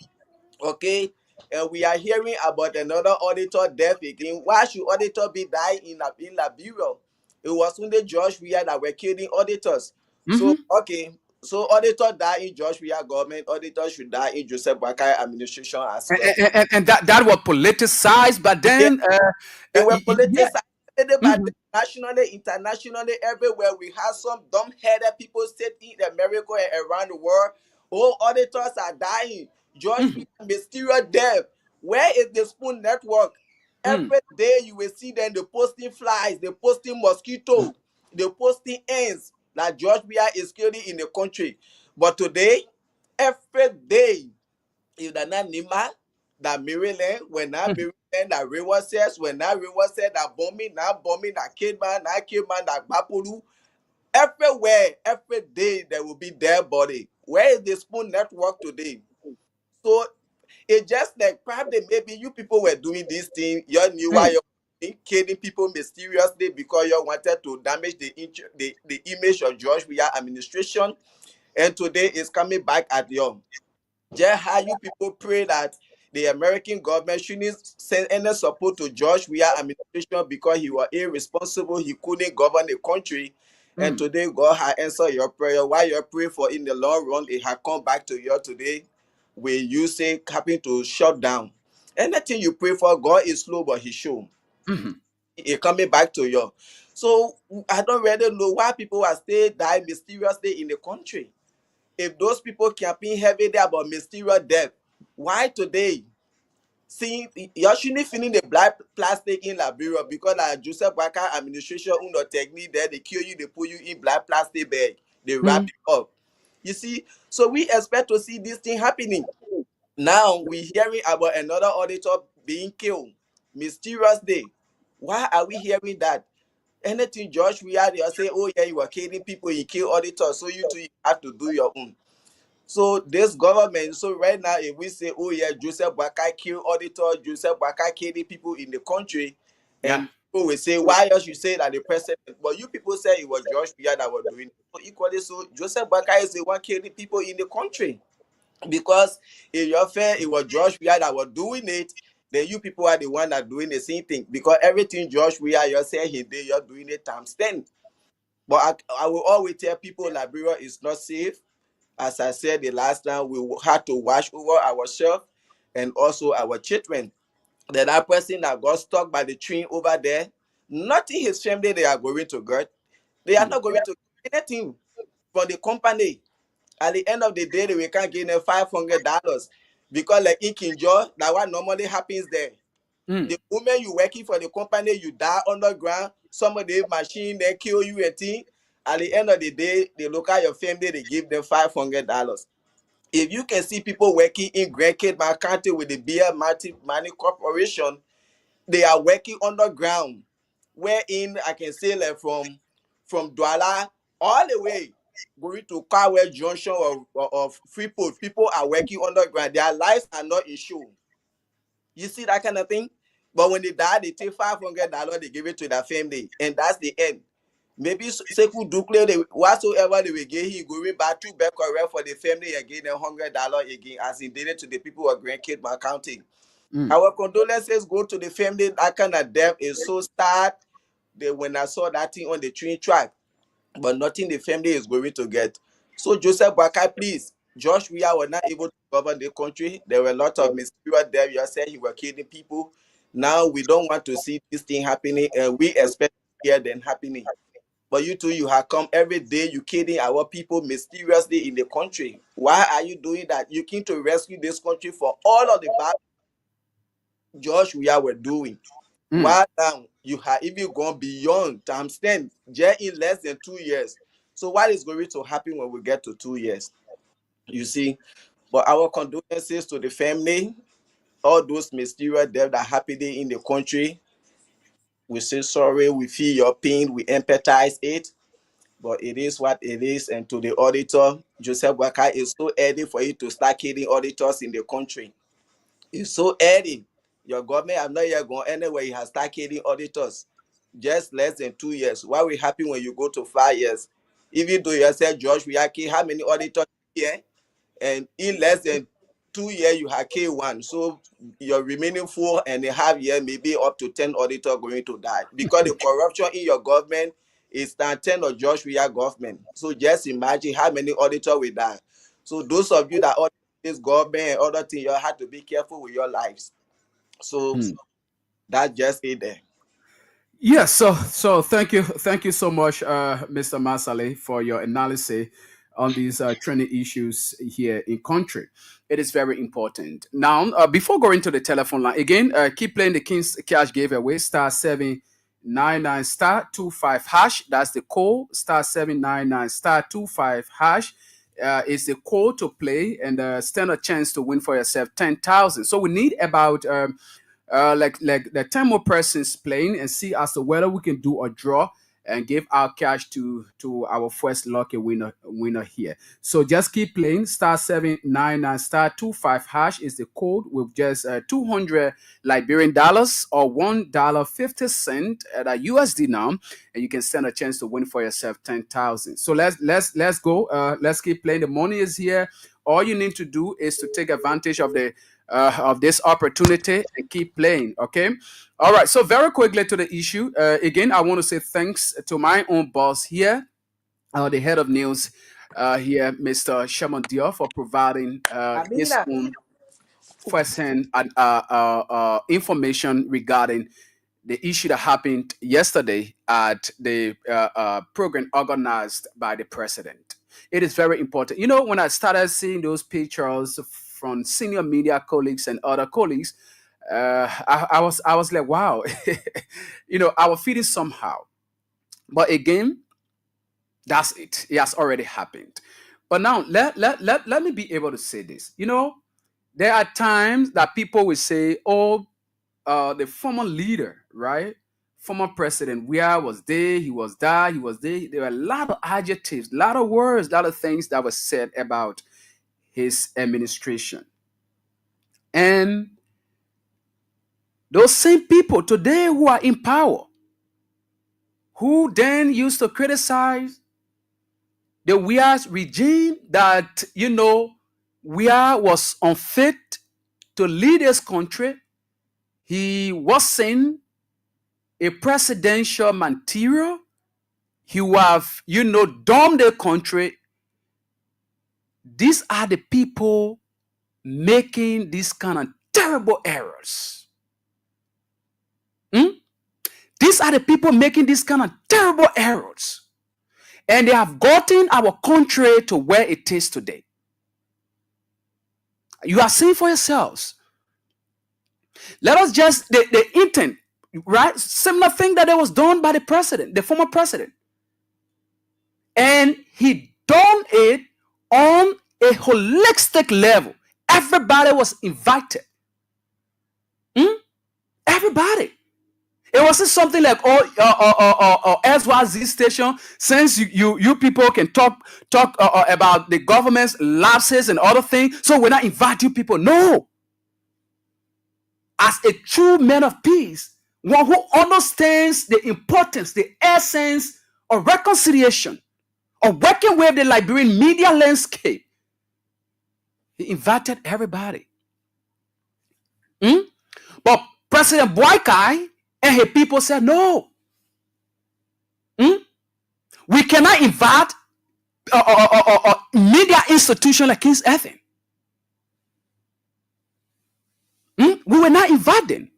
S5: Okay, and we are hearing about another auditor death again. Why should auditor be dying in Liberia? It was only Josh Weah that were killing auditors. So okay, so auditor die in Josh Weah government, auditor should die in Joseph Boakai administration as well.
S4: And that was politicized, but then
S5: they were politicized. But nationally, internationally, everywhere we have some dumb-headed people sitting in America and around the world. Oh, auditors are dying. George mysterious death. Where is the Spoon Network? Every day you will see them, they posting flies, they posting mosquito, they posting ants that George Weah is killing in the country. But today, every day, if they're not Nima, that Maryland, when not Maryland, that River says, when that River said that bombing, that Kidman, that Bapulu, everywhere, every day there will be their body. Where is the Spoon Network today? So it's just like probably maybe you people were doing this thing, you knew why you're killing people mysteriously because you wanted to damage the image of George Weah administration, and today it's coming back at you. Just how you people pray that the American government shouldn't send any support to George Weah administration because he was irresponsible, he couldn't govern the country. And today God has answered your prayer. While you're praying for in the long run, it has come back to you today. When you say happen to shut down. Anything you pray for, God is slow, but He show. It coming back to you. So I don't really know why people are still dying mysteriously in the country. If those people campaign heavy there about mysterious death, why today? See, you shouldn't finish the black plastic in Liberia because Joseph Boakai administration under technique there, they kill you, they put you in black plastic bag, they wrap it up. You see, so we expect to see this thing happening. Now we're hearing about another auditor being killed mysteriously. Why are we hearing that? Anything George Weah, they say, oh yeah, you are killing people, you kill auditors, so you too you have to do your own. So this government, so right now, if we say, oh yeah, Joseph Boakai killed auditors, Joseph Boakai killing people in the country, and people will say, why else you say that the president? But you people say it was George Weah that was doing it. So equally, so Joseph Boakai is the one killing people in the country. Because if you're fair, it was George Weah that was doing it, then you people are the one that doing the same thing. Because everything George Weah, you're saying he did, you're doing it times 10. But I will always tell people Liberia is not safe. As I said the last time, we had to watch over ourselves. and also our children. That person that got stuck by the tree over there, nothing his family they are going to get. They are not going to get anything from the company. At the end of the day, we can't give them $500 because like in Kinjo, that what normally happens there. The moment you working for the company, you die underground. Somebody machine they kill you and thing. At the end of the day, they look at your family, they give them $500. If you can see people working in Grand Cape County with the Beer Money Corporation, they are working underground. Wherein I can say like from Douala all the way going to Carwell Junction of Freeport, people are working underground. Their lives are not insured. You see that kind of thing? But when they die, they take $500, they give it to their family, and that's the end. Maybe Sekou Dukle, whatsoever they will get, he going back to back for the family again, $100 again, as he did it to the people of Grand Cape County. Our condolences go to the family. That kind of death is so sad. When I saw that thing on the train track, but nothing the family is going to get. So Joseph Boakai, please, Josh, we were not able to govern the country. There were a lot of mysterious there. You said he were killing people. Now we don't want to see this thing happening, and we expect here than happening. But you two, you have come every day. You killing our people mysteriously in the country. Why are you doing that? You came to rescue this country for all of the bad Josh we were doing. Why now you have even gone beyond times 10 just in less than 2 years. So what is going to happen when we get to 2 years? You see, but our condolences to the family, all those mysterious deaths that happening in the country. We say sorry, we feel your pain, we empathize it, but it is what it is. And to the auditor, Joseph Boakai, is so early for you to start killing auditors in the country. It's so early. Your government have not yet gone anywhere. You have started killing auditors. Just less than 2 years. What will happen when you go to 5 years? Even though you said, George, we have killed how many auditors here? And in less than 2 years, you have killed one. So your remaining 4.5 years, maybe up to 10 auditors going to die. Because the corruption in your government is than 10 of George Weah government. So just imagine how many auditors will die. So those of you that audit this government and other things, you have to be careful with your lives. So that's just it there.
S4: Yes, so thank you so much, Mr. Masale, for your analysis on these trending issues here in country. It is very important. Now, before going to the telephone line again, keep playing the King's Cash giveaway *799 *25#. That's the code *799 *25#. Is the code to play and stand a chance to win for yourself 10,000. So we need about like the 10 more persons playing and see as to whether we can do a draw and give our cash to our first lucky winner here. So just keep playing. *799 *25# is the code with just 200 Liberian dollars or $1.50 at a USD now, and you can stand a chance to win for yourself 10,000. So let's go. Let's keep playing. The money is here. All you need to do is to take advantage of this opportunity and keep playing. Okay. All right. So very quickly to the issue. Again, I want to say thanks to my own boss here, the head of news here, Mr. Shaman Dior, for providing his own first-hand information regarding the issue that happened yesterday at the program organized by the president. It is very important. You know, when I started seeing those pictures from senior media colleagues and other colleagues, I was like, wow, you know, I was feeling somehow. But again, that's it. It has already happened. But now let me be able to say this. You know, there are times that people will say, oh, the former leader, right? Former president, where was there? He was there. He was there. There were a lot of adjectives, a lot of words, a lot of things that were said about his administration. And those same people today who are in power, who then used to criticize the Weah's regime that, you know, Weah was unfit to lead this country. He wasn't a presidential material. He would have, you know, domed the country. These are the people making this kind of terrible errors. These are the people making these kind of terrible errors. And they have gotten our country to where it is today. You are seeing for yourselves. Let us just, the intent, right? Similar thing that was done by the president, the former president. And he done it on a holistic level. Everybody was invited. Everybody. It wasn't something like XYZ station. Since you people can talk about the government's lapses and other things, so when I invite you people, no. As a true man of peace, one who understands the importance, the essence of reconciliation, of working with the Liberian media landscape, he invited everybody. But President Boakai and his people said, no. We cannot invite a media institution like King's FM. We will not invite them.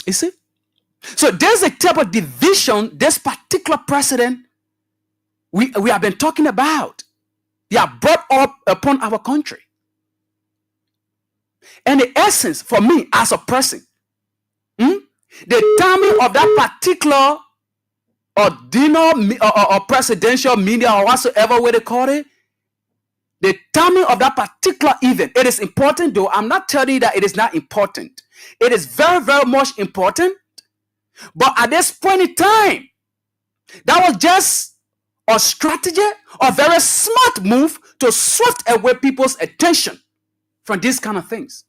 S4: You see? So there's a type of division this particular president we have been talking about. They are brought up upon our country. And the essence for me as a person, the timing of that particular or presidential media or whatsoever way they call it, the timing of that particular event, it is important though. I'm not telling you that it is not important. It is very, very much important. But at this point in time, that was just a strategy, a very smart move to swift away people's attention from these kind of things.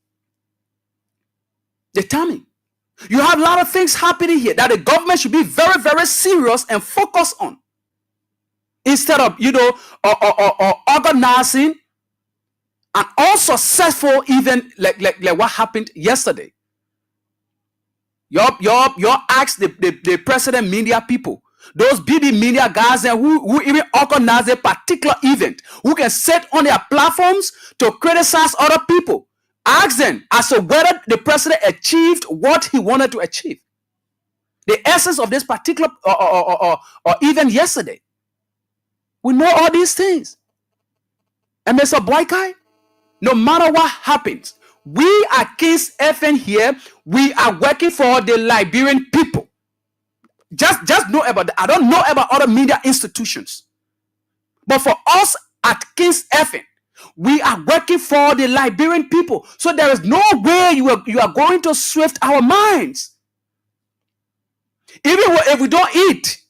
S4: The timing. You have a lot of things happening here that the government should be very, very serious and focus on. Instead of, organizing an unsuccessful event like what happened yesterday. You ask the president media people, those BB media guys and who even organize a particular event, who can sit on their platforms to criticize other people. Ask them as to whether the president achieved what he wanted to achieve. The essence of this particular event yesterday. We know all these things. And Mr. Boakai, no matter what happens, we at King's FM here, we are working for the Liberian people. Just know about that. I don't know about other media institutions. But for us at King's FM, we are working for the Liberian people. So there is no way you are going to swift our minds. Even if we don't eat,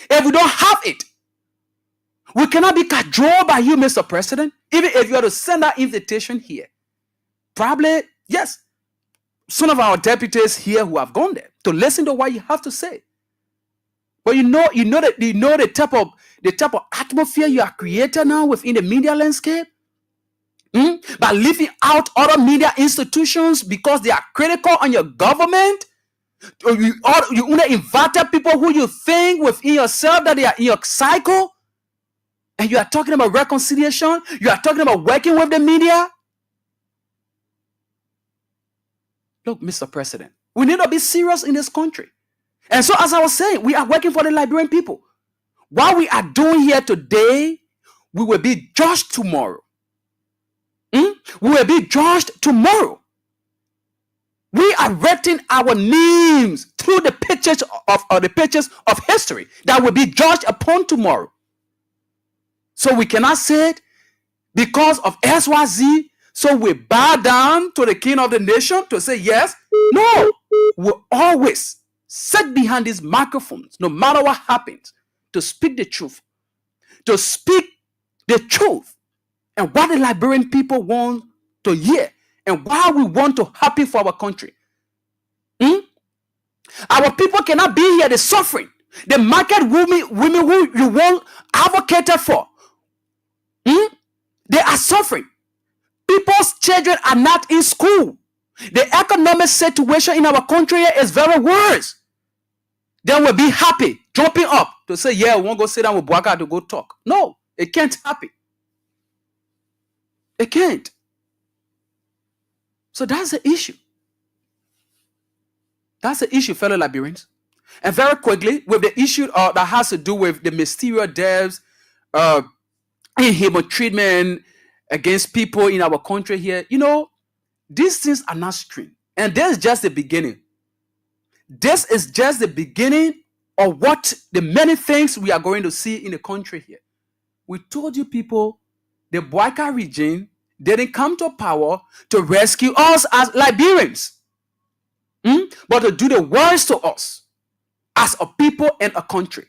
S4: if we don't have it, we cannot be cajoled by you, Mr. President. Even if you are to send that invitation here. Probably, yes, some of our deputies here who have gone there to listen to what you have to say. But you know the type of atmosphere you are creating now within the media landscape. By leaving out other media institutions because they are critical on your government. You only invited people who you think within yourself that they are in your cycle. And you are talking about reconciliation. You are talking about working with the media. Look, Mr. President, we need to be serious in this country. And so, as I was saying, we are working for the Liberian people. What we are doing here today, we will be judged tomorrow. We will be judged tomorrow. We are writing our names through the pages of history that will be judged upon tomorrow. So we cannot say it because of XYZ. So we bow down to the king of the nation to say yes. No, we always sit behind these microphones, no matter what happens, to speak the truth. To speak the truth and what the Liberian people want to hear and why we want to happen for our country. Our people cannot be here, they're suffering. The market women who you want advocated for, they are suffering. People's children are not in school. The economic situation in our country is very worse. They will be happy, jumping up to say, yeah, we won't go sit down with Boakai to go talk. No, it can't happen. It can't. So that's the issue. That's the issue, fellow Liberians. And very quickly, with the issue that has to do with the mysterious deaths, inhuman treatment against people in our country here, these things are not strange. And this is just the beginning. This is just the beginning of what the many things we are going to see in the country here. We told you people, the Boyka regime didn't come to power to rescue us as Liberians, but to do the worst to us as a people and a country.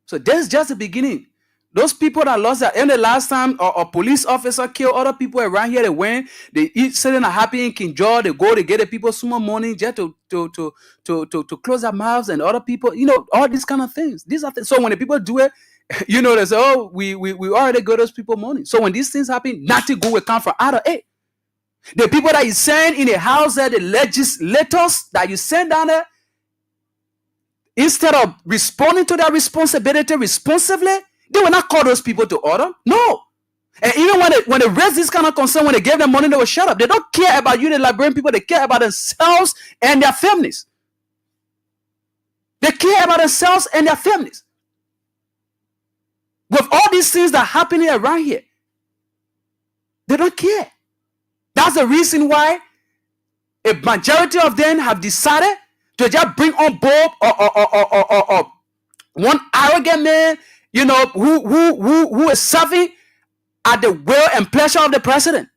S4: So this is just the beginning. Those people that lost their, and the last time a police officer killed other people around here, they went, they eat, sitting happy in King George, they go, they get the people some more money just to close their mouths, and other people, all these kind of things. These are so when the people do it, they say, oh, we already got those people money. So when these things happen, nothing good will come from out of it. The people that you send in the house, the legislators that you send down there, instead of responding to their responsibility responsibly, they will not call those people to order. No. And even when they raise this kind of concern, when they give them money, they will shut up. They don't care about you, the Liberian people. They care about themselves and their families. They care about themselves and their families. With all these things that are happening around here, they don't care. That's the reason why a majority of them have decided to just bring on board one arrogant man, who is serving at the will and pleasure of the president,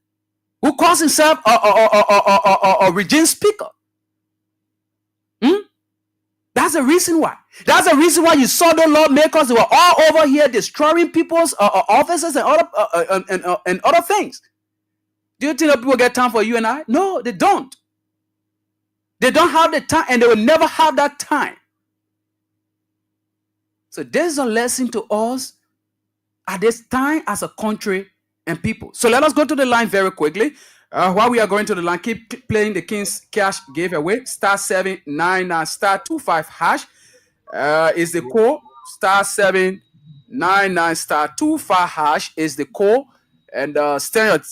S4: who calls himself a regime speaker. That's the reason why. That's the reason why you saw the lawmakers. They were all over here destroying people's offices and other things. Do you think that people get time for you and I? No, they don't. They don't have the time, and they will never have that time. So there's a lesson to us at this time as a country and people. So let us go to the line very quickly. While we are going to the line, keep playing the King's Cash giveaway. *799 *25# is the code. *799 *25# is the code. And stand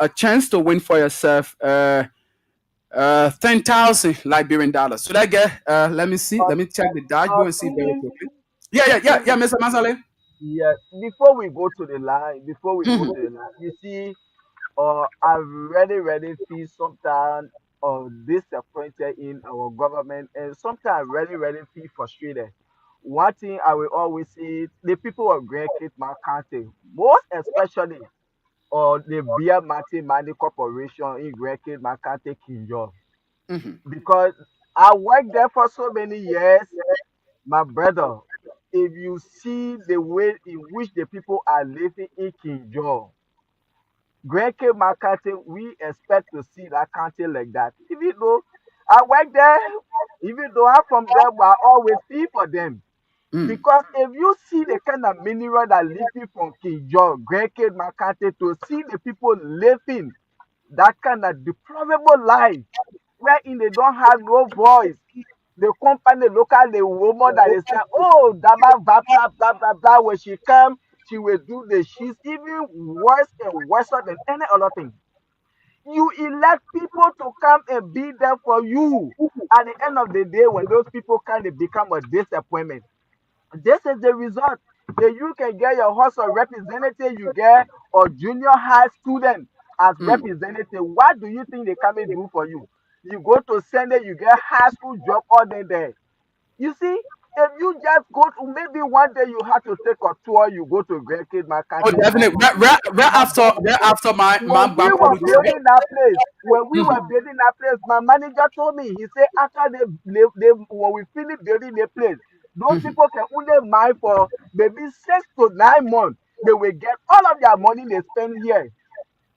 S4: a chance to win for yourself 10,000 Liberian dollars. Should I get? Let me see. Let me check the dashboard and see very quickly. Yeah, Mr. Masale.
S6: Yeah, before we go to the line, you see, I really feel sometimes disappointed in our government, and sometimes really feel frustrated. One thing I will always say, the people of Great Kitman County, most especially the Beer Martin Money Corporation in Great Kitman County, King George. Because I worked there for so many years, my brother. If you see the way in which the people are living in King George, Great Kitman County, we expect to see that county like that. Even though I work there, even though I'm from there, but I always feel for them. Because if you see the kind of mineral that living from King George, Great Kitman County, to see the people living that kind of deplorable life, wherein they don't have no voice. The company, the woman that is saying, oh, blah, when she come, she will do this. She's even worse and worse than any other thing. You elect people to come and be there for you. At the end of the day, when those people kind of become a disappointment, this is the result. That you can get your house of representative, you get a junior high student as representative. What do you think they come and do for you? You go to Sunday, you get high school job all day there. You see, if you just go to, maybe one day you have to take a tour, you go to Great Kitman County.
S4: Oh, definitely. Right after my
S6: when we were building that place, my manager told me, he said after when we finish building the place, those people can only mine for maybe 6 to 9 months. They will get all of their money they spend here.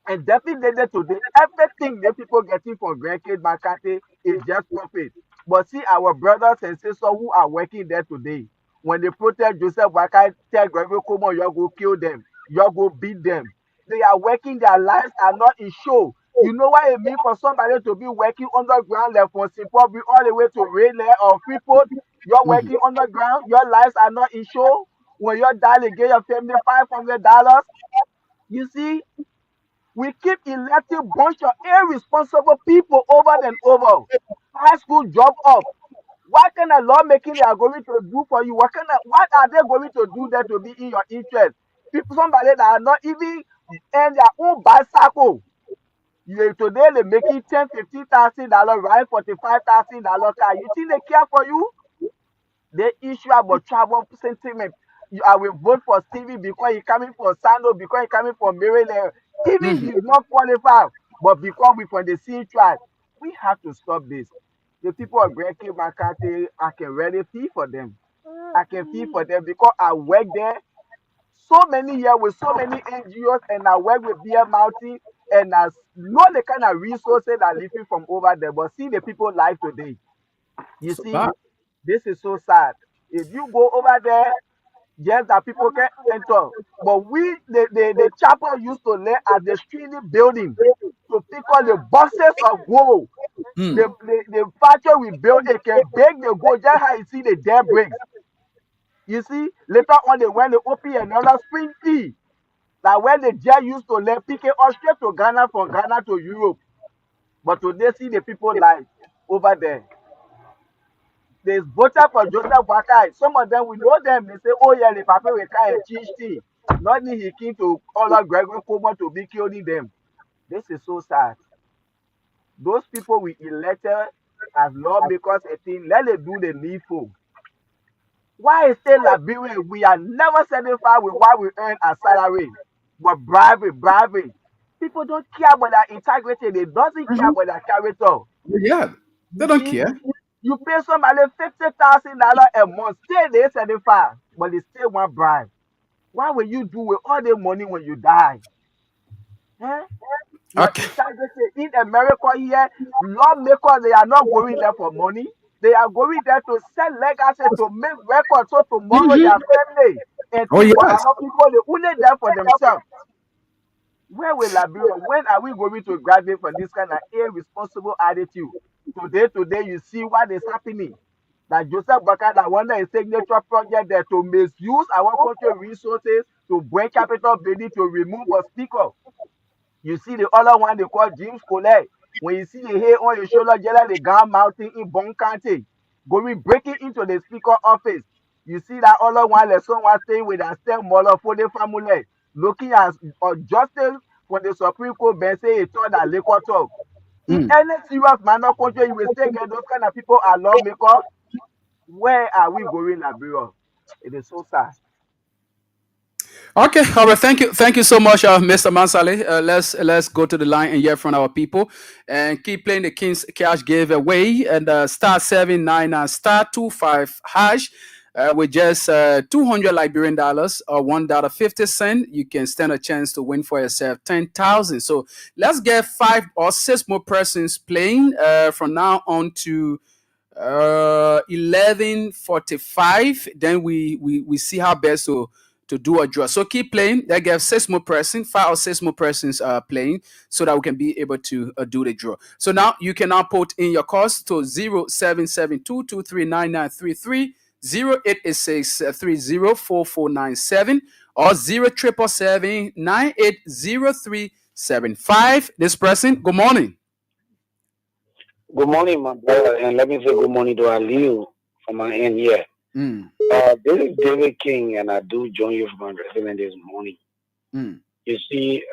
S6: And definitely today, everything the people getting from Great Kitman County is just profit. But see our brothers and sisters who are working there today, when they protest Joseph Boakai, tell Gregory Como, you go kill them, you go beat them. They are working, their lives are not in show. You know what it means for somebody to be working underground, like from Zimbabwe all the way to Rayleigh or Freeport? You're working underground, your lives are not in show. When you're dying, you get your family $500. You see, We keep electing bunch of irresponsible people over and over. High school drop off. What kind of lawmaking they are going to do for you? What are they going to do there to be in your interest? People, somebody that are not even in their own bicycle. Today they making $10,000-$15,000, right? $45,000 car. You think they care for you? They issue about travel sentiment. I will vote for Stevie because he coming for Sando, because he coming for Maryland. Even he's not qualified, but because we from the C tribe, we have to stop this. The people of Great King McCarthy, I can really feel for them. I can feel for them because I work there so many years with so many NGOs, and I work with BM Mountain, and I know the kind of resources that are living from over there. But see the people live today. You
S4: So
S6: see,
S4: bad.
S6: this is so sad. If you go over there, yes, that people can enter. But the chapel used to lay at the street building to pick up the boxes of gold. The factory we built, it can bake the gold. Just how you see the dead bricks. You see, later on they went to open another spring tea. Like when the jet used to let pick it up straight to Ghana, from Ghana to Europe. But today see the people like over there. There's voter for Joseph Boakai. Some of them, we know them. They say, oh yeah, the papa will carry a cheese tea. Not he came to all of Gregory Cuomo to be killing them. This is so sad. Those people we elected as lawmakers, a thing, let them do the needful. Why is it Liberia? We are never satisfied with what we earn as salary, but bribing. People don't care about their integrity. They doesn't care about their character.
S4: Yeah, they don't care.
S6: You pay somebody $50,000 a month, still they satisfied, but they still want bribe. What will you do with all the money when you die?
S4: Okay.
S6: In America here, lawmakers, they are not going there for money. They are going there to sell legacy, to make records, so tomorrow their family and other people, they only there for themselves. Where will Liberia? When are we going to graduate from this kind of irresponsible attitude? Today, you see what is happening. That Joseph Boakai, that one is signature project there to misuse our country resources, to break capital building, to remove a speaker. You see the other one they call James Colette. When you see the hair on your shoulder, just like the Gun Mountain in Bon County, going breaking into the speaker office. You see that other one, the someone staying with a stepmother for the family, looking at justice for the Supreme Court bench, say he thought that liquor talk. In any serious manner country, you will still get those kind of people are lawmakers. Where are we going, Liberia? It is so sad.
S4: Okay, all right. Thank you so much, Mr. Mansale. Let's go to the line and hear from our people, and keep playing the King's Cash giveaway, and *799 *25# with just $200 Liberian dollars or $1.50. You can stand a chance to win for yourself 10,000. So let's get 5 or 6 more persons playing from now on to 11:45. Then we see how best to do a draw. So keep playing. That gives 6 more persons, 5 or 6 more persons playing, so that we can be able to do the draw. So now you can now put in your calls to 0772239933, 0886304497, or 0777980375. This person, good morning.
S7: Good morning, my brother, and let me say good morning to Aliu from my end here. This is David King, and I do join you from my resident this morning. You see,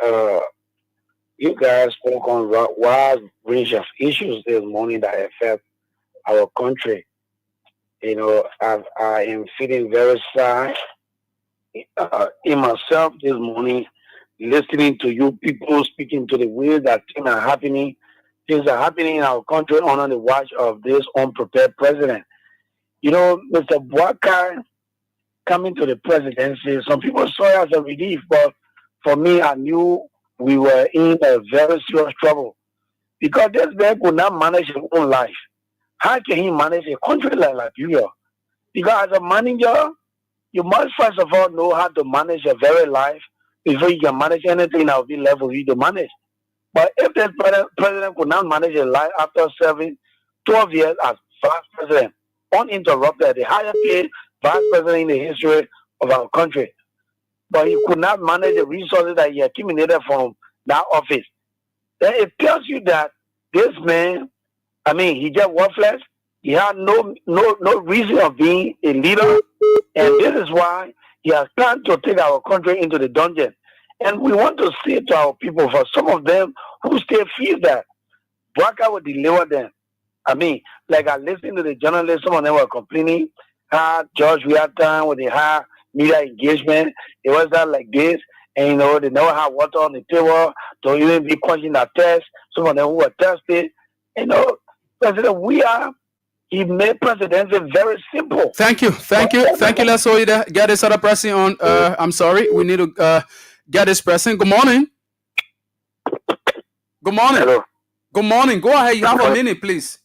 S7: you guys spoke on a wide range of issues this morning that affect our country. You know, I am feeling very sad in myself this morning, listening to you people speaking to the way that things are happening. Things are happening in our country under the watch of this unprepared president. You know, Mr. Boakai coming to the presidency, some people saw it as a relief, but for me, I knew we were in a very serious trouble because this man could not manage his own life. How can he manage a country like Liberia? Because as a manager, you must first of all know how to manage your very life before you can manage anything that will be left for you to manage. But if this president could not manage his life after serving 12 years as vice president, uninterrupted, the highest paid vice president in the history of our country, but he could not manage the resources that he accumulated from that office, then it tells you that this man, he just worthless. He had no reason of being a leader, and this is why he has planned to take our country into the dungeon. And we want to say to our people, for some of them who still feel that Bouaka will deliver them. Like I listened to the journalists, some of them were complaining how George Weah with the high media engagement, it was not like this, and they never had water on the table to even be quenching that thirst. Some of them who were thirsty. President Weah, he made presidency very simple.
S4: Thank you. Let's hold you there. Get this other person on. I'm sorry, we need to get this person. Good morning. Good morning.
S8: Hello.
S4: Good morning. Go ahead. You have a minute, please.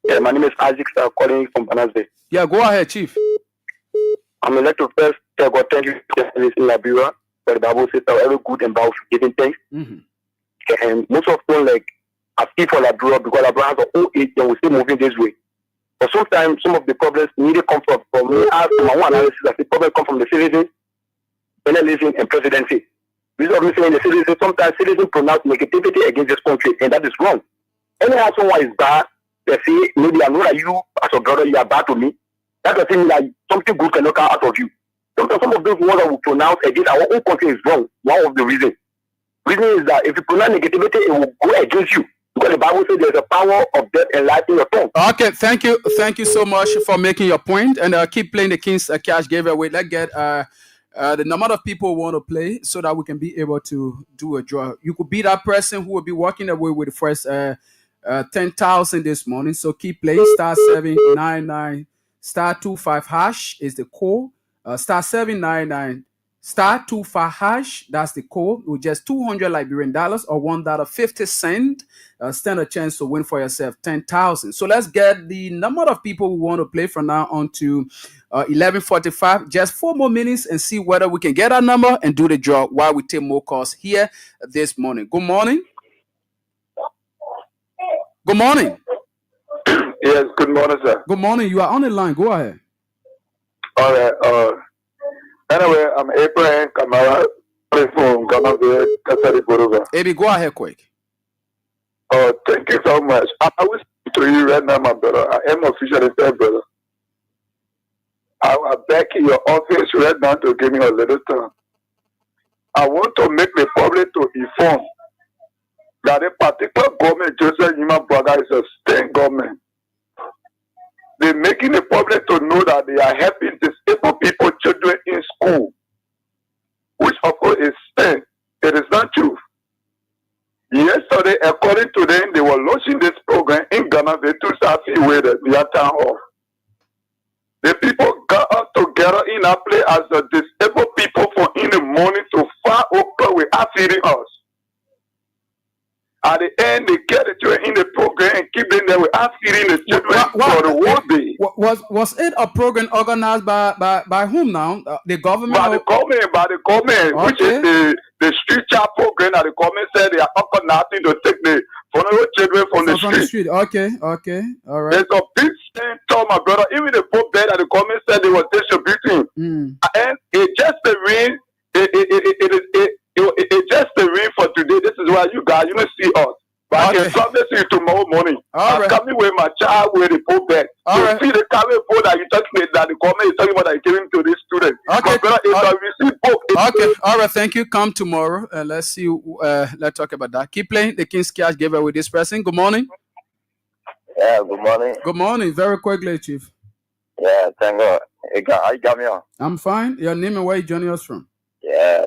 S8: Yeah, my name is Isaac. I'm calling from Banasbe.
S4: Yeah, go ahead, Chief.
S8: I'm like to first tell God thank you in Liberia. Where the Bible says that every good and bad giving thanks. Mm-hmm. And most of them I feel for Liberia because Liberia has an old age and we're still moving this way. But sometimes some of the problems need to come from me. As my own analysis, the problem come from the citizens, journalism, and presidency. This is what I'm saying. The citizens, sometimes citizens pronounce negativity against this country, and that is wrong. Anyhow, someone is bad, they say, maybe I know that you, as a brother, you are bad to me. That doesn't mean that something good cannot come out of you. Sometimes some of those words that we pronounce against our own country is wrong. One of the reasons. Reason is that if you pronounce negativity, it will go against you. Because the Bible says there's a power of death and life in your tongue.
S4: Okay, thank you. Thank you so much for making your point. And keep playing the King's Cash giveaway. Let's get the number of people who want to play so that we can be able to do a draw. You could be that person who will be walking away with the first 10,000 this morning. So keep playing. *799 *25# is the code. *799 *25#. That's the code. With just $200 Liberian dollars or $1.50. Stand a chance to win for yourself 10,000. So let's get the number of people who want to play from now on to 11:45. Just 4 more minutes and see whether we can get our number and do the draw while we take more calls here this morning. Good morning. Good morning.
S8: Yes, good morning, sir.
S4: Good morning. You are on the line. Go ahead.
S8: All right. Anyway, I'm Abraham Kamara from Ghana, Kasari Boruga.
S4: Maybe go ahead quick.
S8: Thank you so much. I will speak to you right now, my brother. I am officially third brother. I will back in your office right now to give me a little time. I want to make the public to inform that a particular government, Joseph Yima Braga, is a state government. They're making the public to know that they are helping disabled people, children in school, which of course is state. It is not true. Yesterday, according to them, they were launching this program in Ghana. They took Safi with their town hall. The people got up together in a place as the disabled people for in the morning to 5 o'clock without feeding us. At the end, they get the children in the program and keep them there without feeding the children for the whole day.
S4: Was it a program organized by whom now? The government?
S8: By the government, okay. Which is the street child program that the government said they are organizing to take the vulnerable children from the street.
S4: Okay, all right.
S8: There's a big stand tall, my brother. Even the book bed that the government said they were distributing. And it just the rain. It's just the rain for today. This is why you guys, you don't see us. But I can promise you tomorrow morning. I'm coming with my child with the book bag. You see the carry book that you talking about, that the government is talking about that you're giving to this student.
S4: Okay.
S8: Brother,
S4: Okay. All right. Thank you. Come tomorrow. Let's see. Let's talk about that. Keep playing the King's Cash giveaway with this person. Good morning.
S9: Yeah, good morning.
S4: Good morning. Very quickly, Chief.
S9: Yeah, thank God. How you got me on?
S4: I'm fine. Your name and where you joining us from?
S9: Yeah.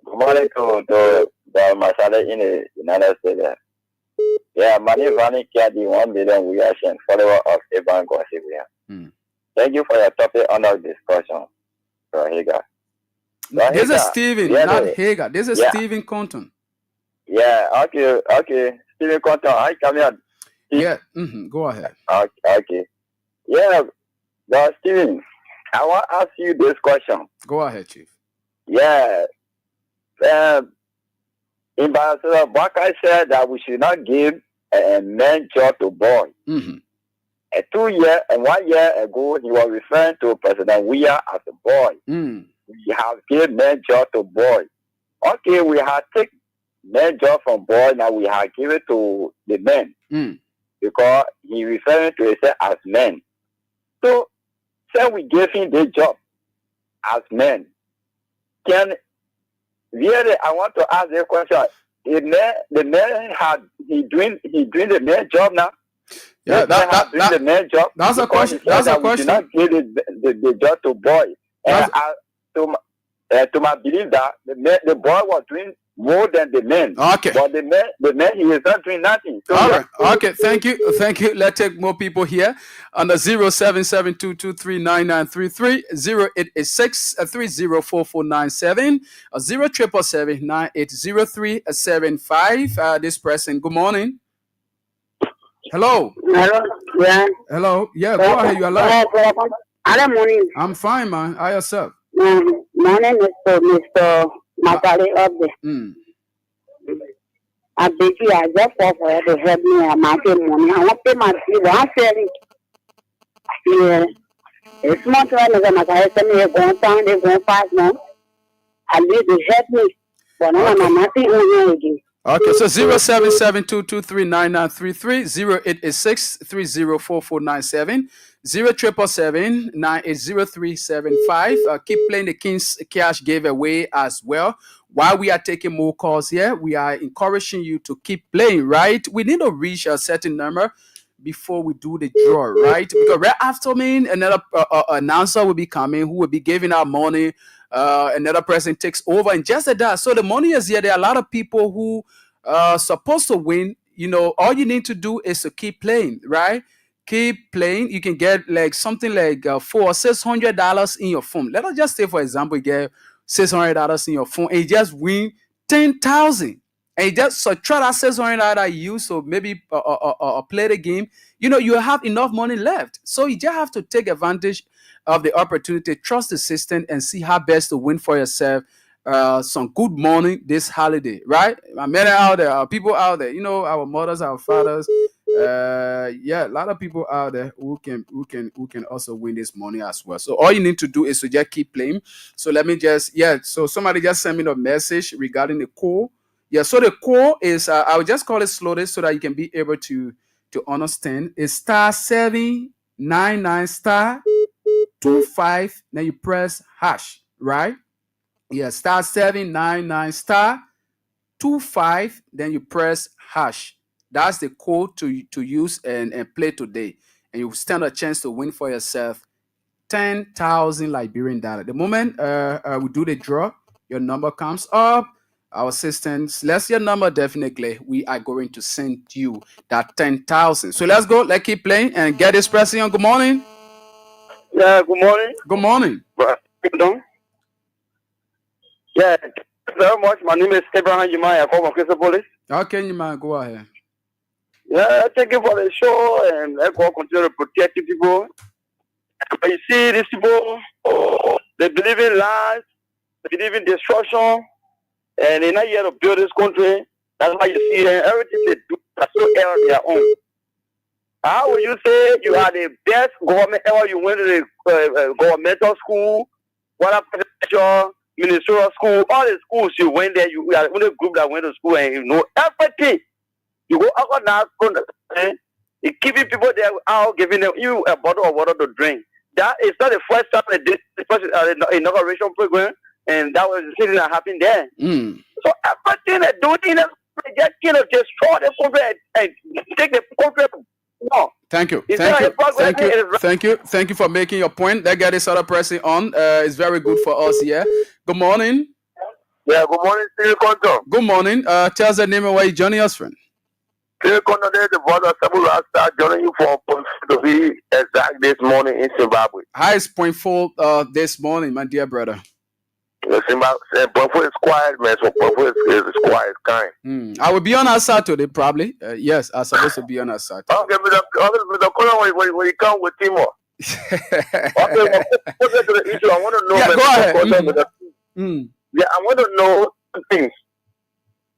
S9: Good morning to Masale in the United States. Yeah, Mani Vani Kiadi 1 million we are follower of Evan Gwasibia. Thank you for your topic under discussion, Hagar.
S4: This is Stephen, not Hagar. This is Stephen Compton.
S9: Yeah, okay. Stephen Compton, I come here.
S4: Yeah, go ahead.
S9: Okay. Yeah, Stephen, I want to ask you this question.
S4: Go ahead, Chief.
S9: Yeah. In Barcelona, Bouaka said that we should not give a man job to boy. 1 year ago, he was referring to President Weah as a boy. We have given men job to boy. Okay, we have taken men job from boy. Now we have given to the men because he referring to himself as men. So, say we gave him the job as men. Can really? I want to ask the question. The man had he doing the man job now.
S4: Yeah,
S9: doing the man job.
S4: That's a question. That's a question.
S9: We did not give the job to boy. And to my belief that the boy was doing more than the men.
S4: Okay.
S9: But the man he is not doing nothing. So
S4: all right. Okay. Thank you. Let's take more people here on the 0772239933 0886304497 0777980375. This person. Good morning. Hello.
S10: Hello. Yeah.
S4: Hello. Yeah. Go ahead. You are live.
S10: Hello, morning.
S4: I'm fine, man. How yourself?
S10: Morning, Mr. Matali up there. I bet you I just fall for it to help me. I'm making money. I want to pay my fee. I'm selling. Yeah. It's not right. I'm going to go down. They're going fast now. I need to help me. But no, I'm not again.
S4: Okay, so 0772239933 0886304497 0777980375. Keep playing the King's Cash giveaway as well. While we are taking more calls here, we are encouraging you to keep playing, right? We need to reach a certain number before we do the draw, right? Because right after me, another announcer will be coming who will be giving out money. Another person takes over, and just like that. So the money is here. There are a lot of people who are supposed to win. You know, all you need to do is to keep playing, right? Keep playing. You can get like something like $400 or $600 in your phone. Let us just say, for example, you get $600 in your phone and you just win 10,000. And you just subtract that $600 that you use, so maybe play the game. You know, you have enough money left. So you just have to take advantage of the opportunity, trust the system, and see how best to win for yourself some good money this holiday, right? Men out there, people out there, you know, our mothers, our fathers, a lot of people out there who can also win this money as well. So all you need to do is to just keep playing. So let me just so somebody just sent me a message regarding the call. Yeah, so the call is I will just call it slowly so that you can be able to understand. It's *799 *25, then you press hash, right? Yeah, *799 *25, then you press hash. That's the code to use and play today. And you stand a chance to win for yourself 10,000 Liberian dollars. The moment we do the draw, your number comes up. Our assistants, let's your number, definitely. We are going to send you that 10,000. So let's go. Let's keep playing and get this pressing on. Good morning.
S9: Yeah, good morning.
S4: Good morning.
S9: Yeah, thank you very much. My name is Abraham Jumai. I come from Crystal Police.
S4: Okay, Jumai, go ahead.
S9: Yeah, thank you for the show, and let God continue to protect the people. But you see, these people, they believe in lies, they believe in destruction, and they're not here to build this country. That's why you see everything they do is so error on their own. How will you say you are the best government ever? You went to the governmental school, what presidential, ministerial school, all the schools you went there, you are the only group that went to school and you know everything. You go out now, you're keeping people there out, giving them you a bottle of water to drink. That is not the first time they did the first inauguration program, and that was the thing that happened there. So everything they're doing, they just destroy the country and take the country. No.
S4: Thank you. Thank you for making your point. Let's get this other person on. It's very good for us here. Good morning.
S8: Yeah, good morning, Steve Conto.
S4: Good morning. Tell us the name and where you joining us from.
S8: Steve Conto, there's the brother Samuel Rasta joining you for to be exact this morning in Zimbabwe.
S4: Highest point full this morning, my dear brother.
S8: Zimbabwe is quiet, man. So Zimbabwe is quiet, kind.
S4: I will be on our side today, probably. Yes, I'm supposed to be on our side.
S8: Okay, but the color when you come with Timor. Okay, I want to know.
S4: Yeah, go ahead.
S8: Yeah, I want to know two things.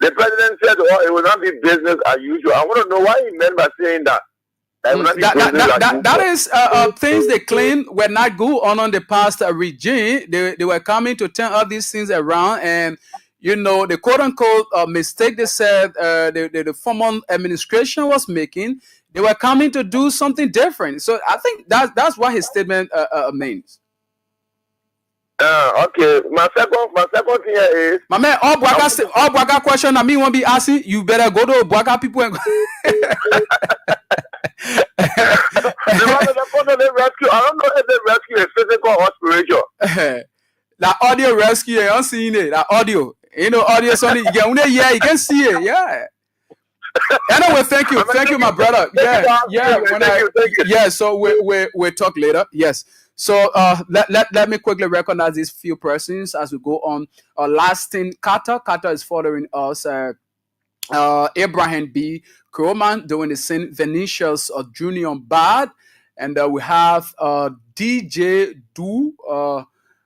S8: The president said, "Oh, it will not be business as usual." I want to know why he meant by saying that.
S4: That is things they claim were not good on the past regime. They were coming to turn all these things around, and you know, the quote unquote mistake they said the former administration was making, they were coming to do something different. So I think that's what his statement means.
S8: Okay. My second thing is,
S4: my man, all Bwaka question I mean won't be asking, you better go to Bwaka people and
S8: the rescue. I don't know if the rescue is physical or spiritual.
S4: That audio rescue, you don't see it. That audio, you know, audio something. You can see it. Yeah. Anyway, thank you, my brother. Yeah. So we talk later. Yes. So let me quickly recognize these few persons as we go on. Last thing, Carter is following us. Abraham B. Kroman doing the St. Venetius Junior Bad, and we have DJ Du.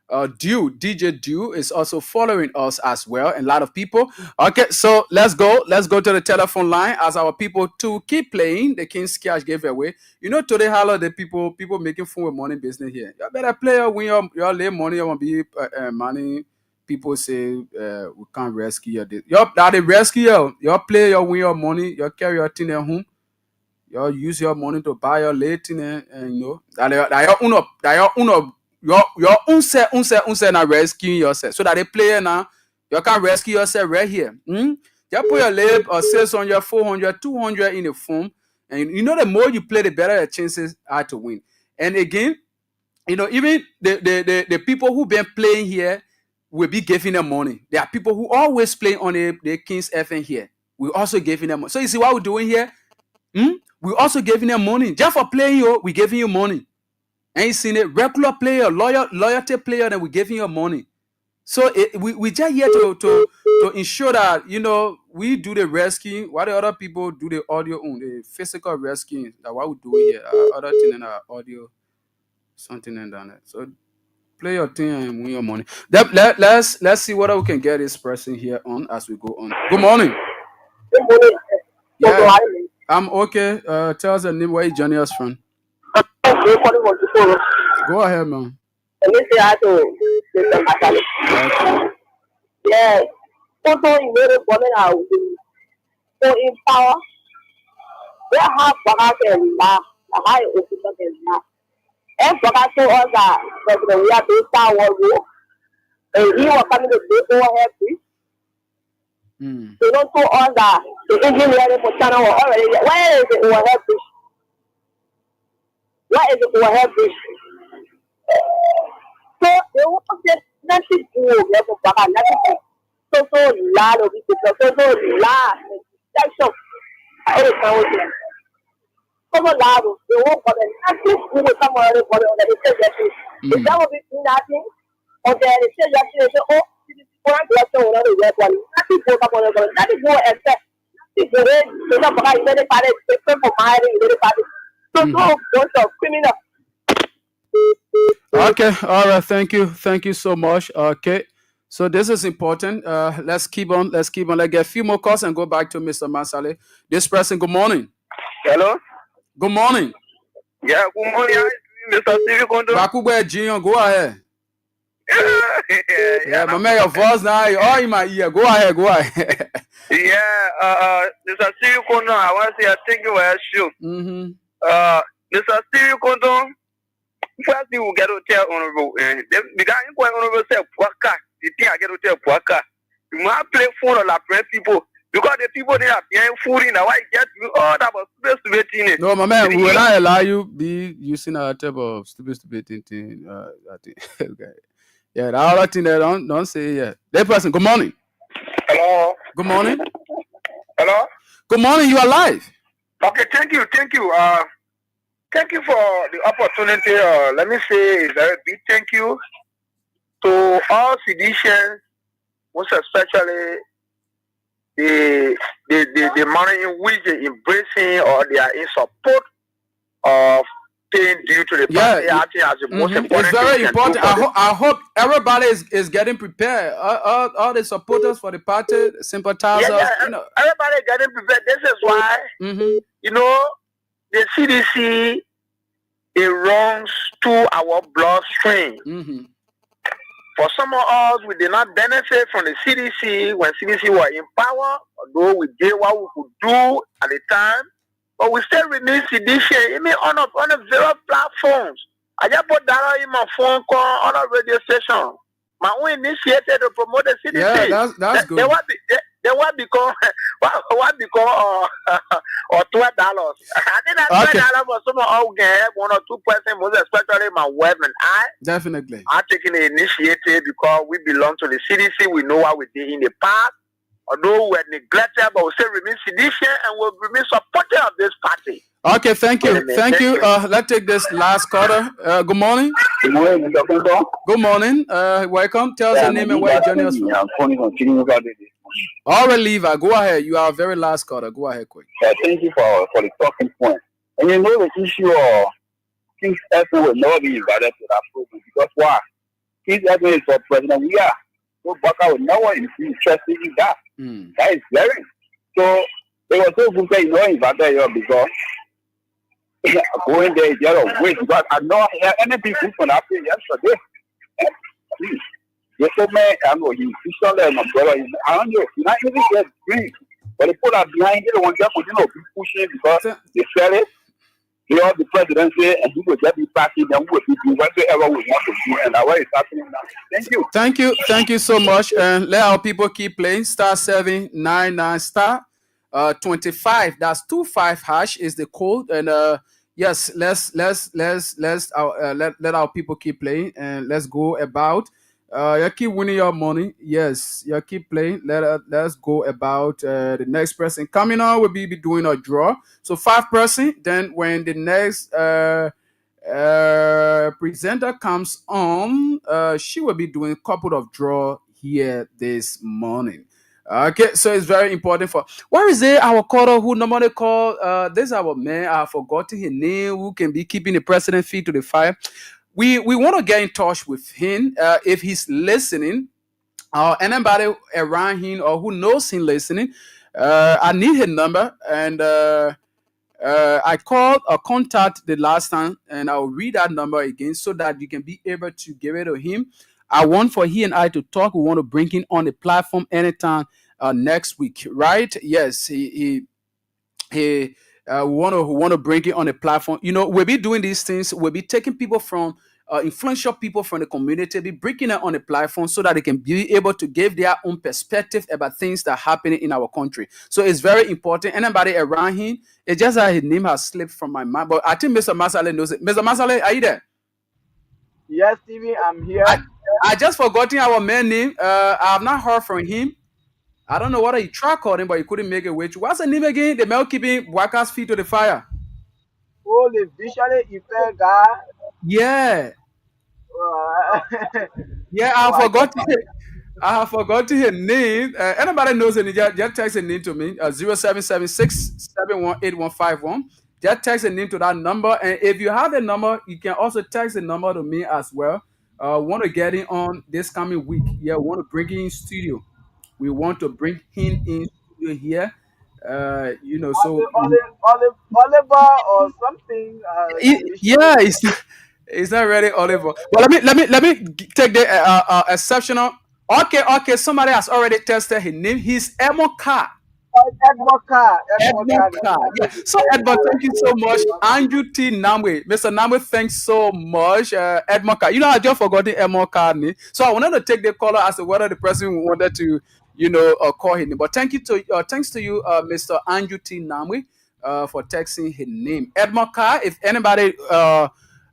S4: DJ Dew is also following us as well, and a lot of people. Okay, so let's go to the telephone line as our people to keep playing the King's Cash giveaway. You know, today holiday people making fun with money business here. You better play when your lay money, you want to be money. People say we can't rescue you. That they rescue you. You play, you win your money, you carry your thing at home. You use your money to buy your late thing, and you know that your unse na rescue yourself. So that they play now, you can rescue yourself right here. You put your lab or sales on your 400, 200 in the phone, and you know the more you play, the better the chances are to win. And again, you know, even the people who been playing here will be giving them money. There are people who always play on the King's FM here. We also giving them money. So you see what we're doing here? We also giving them money. Just for playing you, we giving you money. And you seen it, regular player, loyalty player, then we giving you money. So we just here to ensure that, you know, we do the rescue while the other people do the audio on the physical rescue. That's what we do here. Other thing in our audio, something in that. So play your thing and win your money. Let's see whether we can get this person here on as we go on. Good morning.
S10: Good morning.
S4: Yeah, I'm okay. Tell us the name, where you joining us from. Go ahead, man.
S10: Let me say hi to Mr. Masale. Yeah. Also, in the government house, so in power, they have Baka and La, the high official and La. And Baka told us that we are doing Star Wars war, and he was coming to do overhead bridge. They don't told us that the engineering for China was already there. Where is the overhead bridge? Where is the overhead bridge? So they want to say nothing to level Baka, nothing. So lot of people, so lot section. I always know it. So lot of they won't bother nothing to with someone else for the suggestion. If that will be nothing, or then the suggestion, oh, this is one direction or another one. Nothing for someone else, nothing more except nothing for it. So not Baka, you very bad, except for my very bad. So don't of criminal.
S4: Okay, all right, thank you so much. Okay, so this is important. Let's keep on. Let's get a few more calls and go back to Mr. Masale. This person, good morning.
S8: Hello.
S4: Good morning.
S8: Yeah, good morning, Mr. Stevie Kondo.
S4: Bakube Jion, go ahead. Yeah, my man, your voice now, all in my ear. Go ahead.
S8: Yeah, Mr. Stevie Kondo, I want to say thank you for your show. Mr. Stevie Kondo. First thing we get to tell honorable, and the guy in honorable said, "Puaka." The thing I get to tell Puaka, you must play phone or la people because the people they are being food in. Why get you all that was stupid thing?
S4: No, my man, we will not allow you be using our type of stupid thing. Okay, yeah, the other thing they don't say yeah. That person, good morning.
S8: Hello.
S4: Good morning.
S8: Hello.
S4: Good morning. You are live.
S8: Okay, thank you. Thank you for the opportunity. Let me say a very big thank you to all citizens, most especially the money in which they embracing or they are in support of paying due to the party. I think as the most important.
S4: It's very important. I hope everybody is getting prepared. All the supporters for the party, sympathizers.
S8: Yeah,
S4: you know.
S8: Everybody getting prepared. This is why you know. The CDC, it runs to our bloodstream.
S7: For some of us, we did not benefit from the CDC when CDC were in power, although we did what we could do at the time. But we still remain seditious, even on a various platforms. I just put that in my phone call on a radio station. My own initiated to promote the CDC.
S4: Yeah, that's good.
S7: They what become $12. I think that $12 for some of get 1 or 2%, most especially my wife and I.
S4: Definitely.
S7: I'm taking the initiative because we belong to the CDC. We know what we did in the past. Although we're neglected, but we still remain seditious and we'll remain supportive of this party.
S4: Okay, thank you. Thank you. Let's take this last caller. Good morning.
S7: Good morning, Mr. Kunto.
S4: Good morning. Welcome. Tell us your name and where you're joining us from.
S7: I'm calling on Chini about this.
S4: All right, Levi, go ahead. You are our very last caller. Go ahead, quick.
S7: Thank you for the talking point. And you know the issue of King's Edmund will not be invited to that program because why? King's Edmund is for President. We are. So Baka will no one is interested in that. That is very. So they were so good that you know invited here because going there is the other way. Because I know anything good from that place yesterday. Please. They told me, I know he's my brother. I don't know. He not even get green. But the people are behind it. They want to continue pushing because they sell it. They are the presidency and he will just be passing them with people whatever we want to do. And that's what is happening now. Thank you.
S4: Thank you. Thank you so much. And let our people keep playing. *799 *25. That's 25 hash is the code. And yes, let's let our people keep playing and let's go about. You keep winning your money. Yes, you keep playing. Let's go about the next person coming on. Will be doing a draw. So 5 person. Then when the next presenter comes on, she will be doing a couple of draw here this morning. Okay, so it's very important for. Where is it? Our caller who normally call. This is our man. I forgot his name. Who can be keeping the president feet to the fire. We want to get in touch with him if he's listening, or anybody around him or who knows him listening. I need his number, and I called or contact the last time, and I'll read that number again so that you can be able to give it to him. I want for he and I to talk. We want to bring him on the platform anytime next week, right? Yes, we want to bring it on the platform. You know, we'll be doing these things. We'll be taking people from influential people from the community, be breaking it on the platform so that they can be able to give their own perspective about things that are happening in our country. So it's very important. Anybody around him, it's just that his name has slipped from my mind. But I think Mr. Masale knows it. Mr. Masale, are you there?
S6: Yes, Stevie, I'm here.
S4: I just forgotten our man name. I have not heard from him. I don't know whether he tried calling, but he couldn't make it. Which what's the name again? The male keeping workers' feet to the fire.
S6: Oh, the visually effect guy.
S4: Yeah. Yeah, I forgot his name. Anybody knows it? Just text a name to me. 0776 718151. Just text a name to that number. And if you have the number, you can also text the number to me as well. Want to get in on this coming week. Yeah, want to bring him in studio. We want to bring him in studio here. You know, so
S6: Oliver or something.
S4: Yeah, it's not really Oliver. But let me take the exceptional. Okay. Somebody has already tested his name. He's Edmond Carr.
S6: Edmond Carr.
S4: Yeah. So Edmond, thank you so much. Andrew T. Namwe. Mr. Namwe, thanks so much. Edmond Carr. You know, I just forgot the Edmond Carr name. So I wanted to take the caller as to whether the person wanted to, call his name. But thanks to you, Mr. Andrew T. Namwe, for texting his name. Edmond Carr. If anybody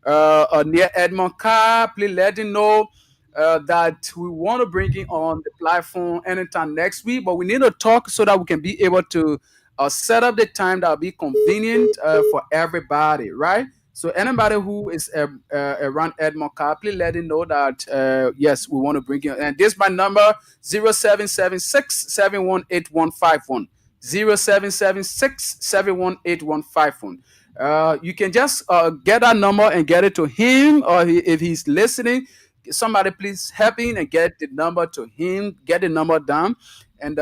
S4: near Edmond Carr, please let him know that we want to bring him on the platform anytime next week, but we need to talk so that we can be able to set up the time that will be convenient for everybody, right? So anybody who is around Edmond Carr, please let him know that yes, we want to bring him. And this is my number: 0776 718151. 0776 718151. You can just get that number and get it to him, or if he's listening, somebody please help him and get the number to him, get the number down, and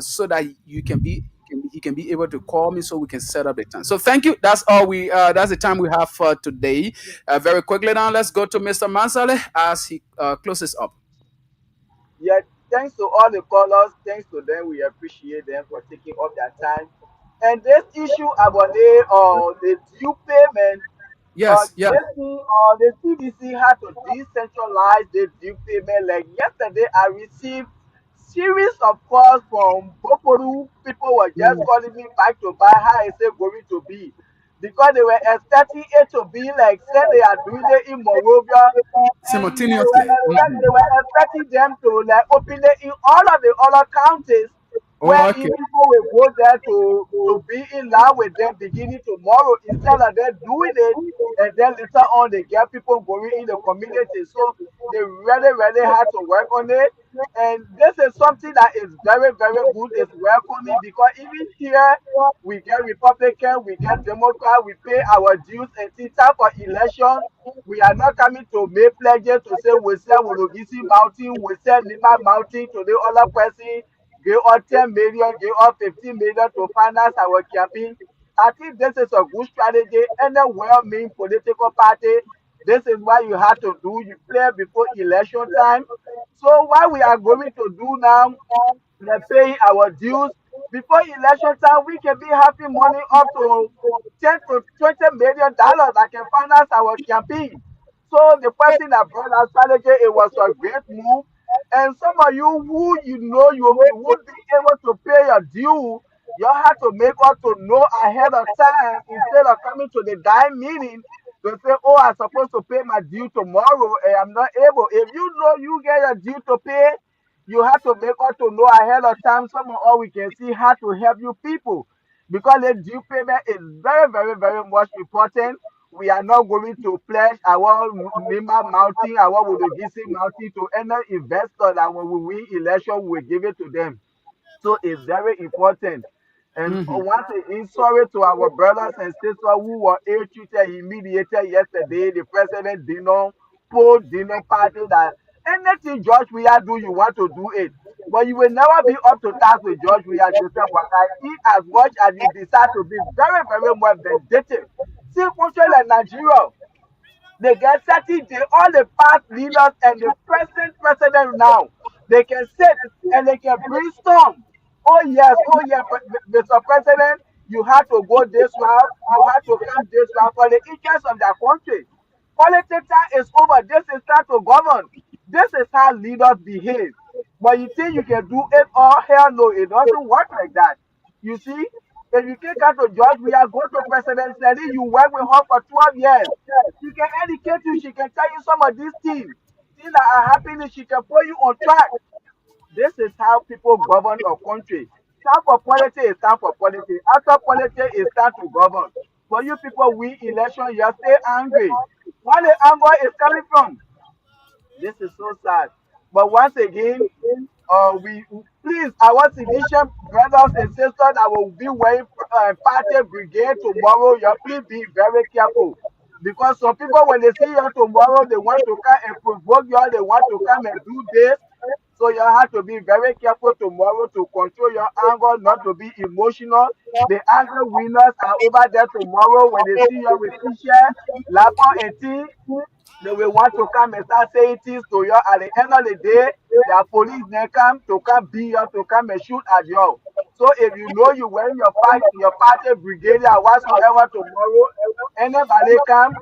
S4: so that he can be able to call me so we can set up the time. So thank you. That's all that's the time we have for today. Very quickly now, let's go to Mr. Mansale as he closes up.
S6: Yeah, thanks to all the callers. Thanks to them. We appreciate them for taking up their time. And this issue about the due payment,
S4: Yes, yeah.
S6: the CDC had to decentralize the due payment. Like yesterday, I received series of calls from Boporu. People were just calling me back to buy how is it going to be. Because they were expecting it to be like say they are doing it in Morovia, and
S4: Simultaneously.
S6: they were expecting them to like open it in all of the other counties where
S4: Oh,
S6: in
S4: okay.
S6: people will go there to be in line with them beginning tomorrow instead of them doing it, and then later on they get people going in the community. So they really had to work on it. And this is something that is very good. It's welcoming because even here we get Republican, we get Democrat, we pay our dues, and it's time for election. We are not coming to make pledges to say we sell Wologisi Mountain, we sell Lima Mountain to the other person, give us 10 million, give us 15 million to finance our campaign. I think this is a good strategy. Any well-meaning political party, this is what you have to do. You play before election time. So what we are going to do now, we're paying our dues. Before election time, we can be having money up to $10 to $20 that can finance our campaign. So the person that brought our strategy, it was a great move. And some of you who you would be able to pay your due, you have to make us to know ahead of time instead of coming to the dime meeting to say, oh, I'm supposed to pay my due tomorrow and I'm not able. If you know you get your due to pay, you have to make us to know ahead of time. Some of all we can see how to help you people because the due payment is very much important. We are not going to pledge our Lima Mountain, our Wodogisi Mountain to any investor that when we win election, we will give it to them. So it's very important. And once again, sorry to our brothers and sisters who were ill-treated, humiliated yesterday. The president did not party that anything George Weah do, you want to do it. But you will never be up to task with George Weah, Joseph Boakai. In as much as you decide to be very much vindictive. See, country like Nigeria, they get 30 days, all the past leaders and the present president now, they can sit and they can brainstorm. Oh yes, Mr. President, you have to go this route, you have to come this route for the interest of their country. Politics is over. This is time to govern. This is how leaders behave. But you think you can do it all? Hell no, it doesn't work like that. You see, if you take out to George, we are going to President Sally, you work with her for 12 years. She can educate you, she can tell you some of these things that are happening, she can put you on track. This is how people govern a country. Time for politics is time for politics. After politics is time to govern. For you people win election, you stay angry. Where the anger is coming from? This is so sad. But once again, we please our civilian brothers and sisters that will be wearing party brigade tomorrow. You please be very careful. Because some people when they see you tomorrow, they want to come and provoke you, they want to come and do this. So you have to be very careful tomorrow to control your anger, not to be emotional. The anger winners are over there tomorrow when they see you with t-shirt, laptop and tea. They will want to come and start saying things to you. At the end of the day, their police then come to come beat you, to come and shoot at you. So if you know you wearing your party brigadier whatsoever tomorrow, anybody come,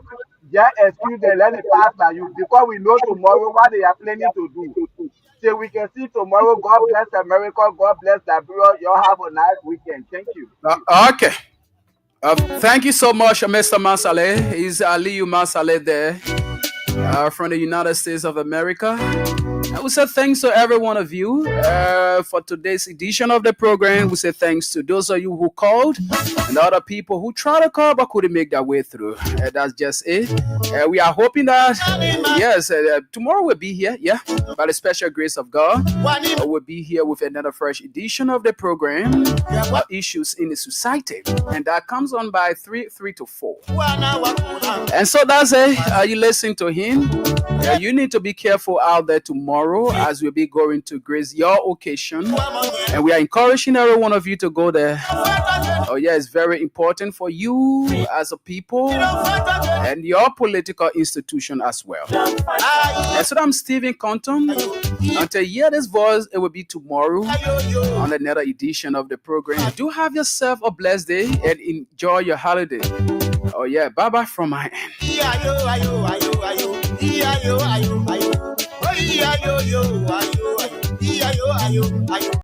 S6: just excuse them, let it pass by you. Because we know tomorrow what they are planning to do. So we can see tomorrow. God bless America. God bless Liberia. You all have a nice weekend. Thank you.
S4: Okay. Thank you so much, Mr. Mansale. Is Aliyu Mansale there from the United States of America. I would say thanks to every one of you for today's edition of the program. We say thanks to those of you who called and other people who tried to call but couldn't make their way through. That's just it. We are hoping that, yes, tomorrow we'll be here, by the special grace of God. We'll be here with another fresh edition of the program, Issues in the Society. And that comes on by 3 to 4. And so that's it. You listen to him. You need to be careful out there tomorrow. tomorrow as we'll be going to grace your occasion. And we are encouraging every one of you to go there. Oh, yeah, it's very important for you as a people and your political institution as well. And so I'm Stephen Compton. Until you hear this voice, it will be tomorrow on another edition of the program. Do have yourself a blessed day and enjoy your holiday. Oh, yeah, bye-bye from my end.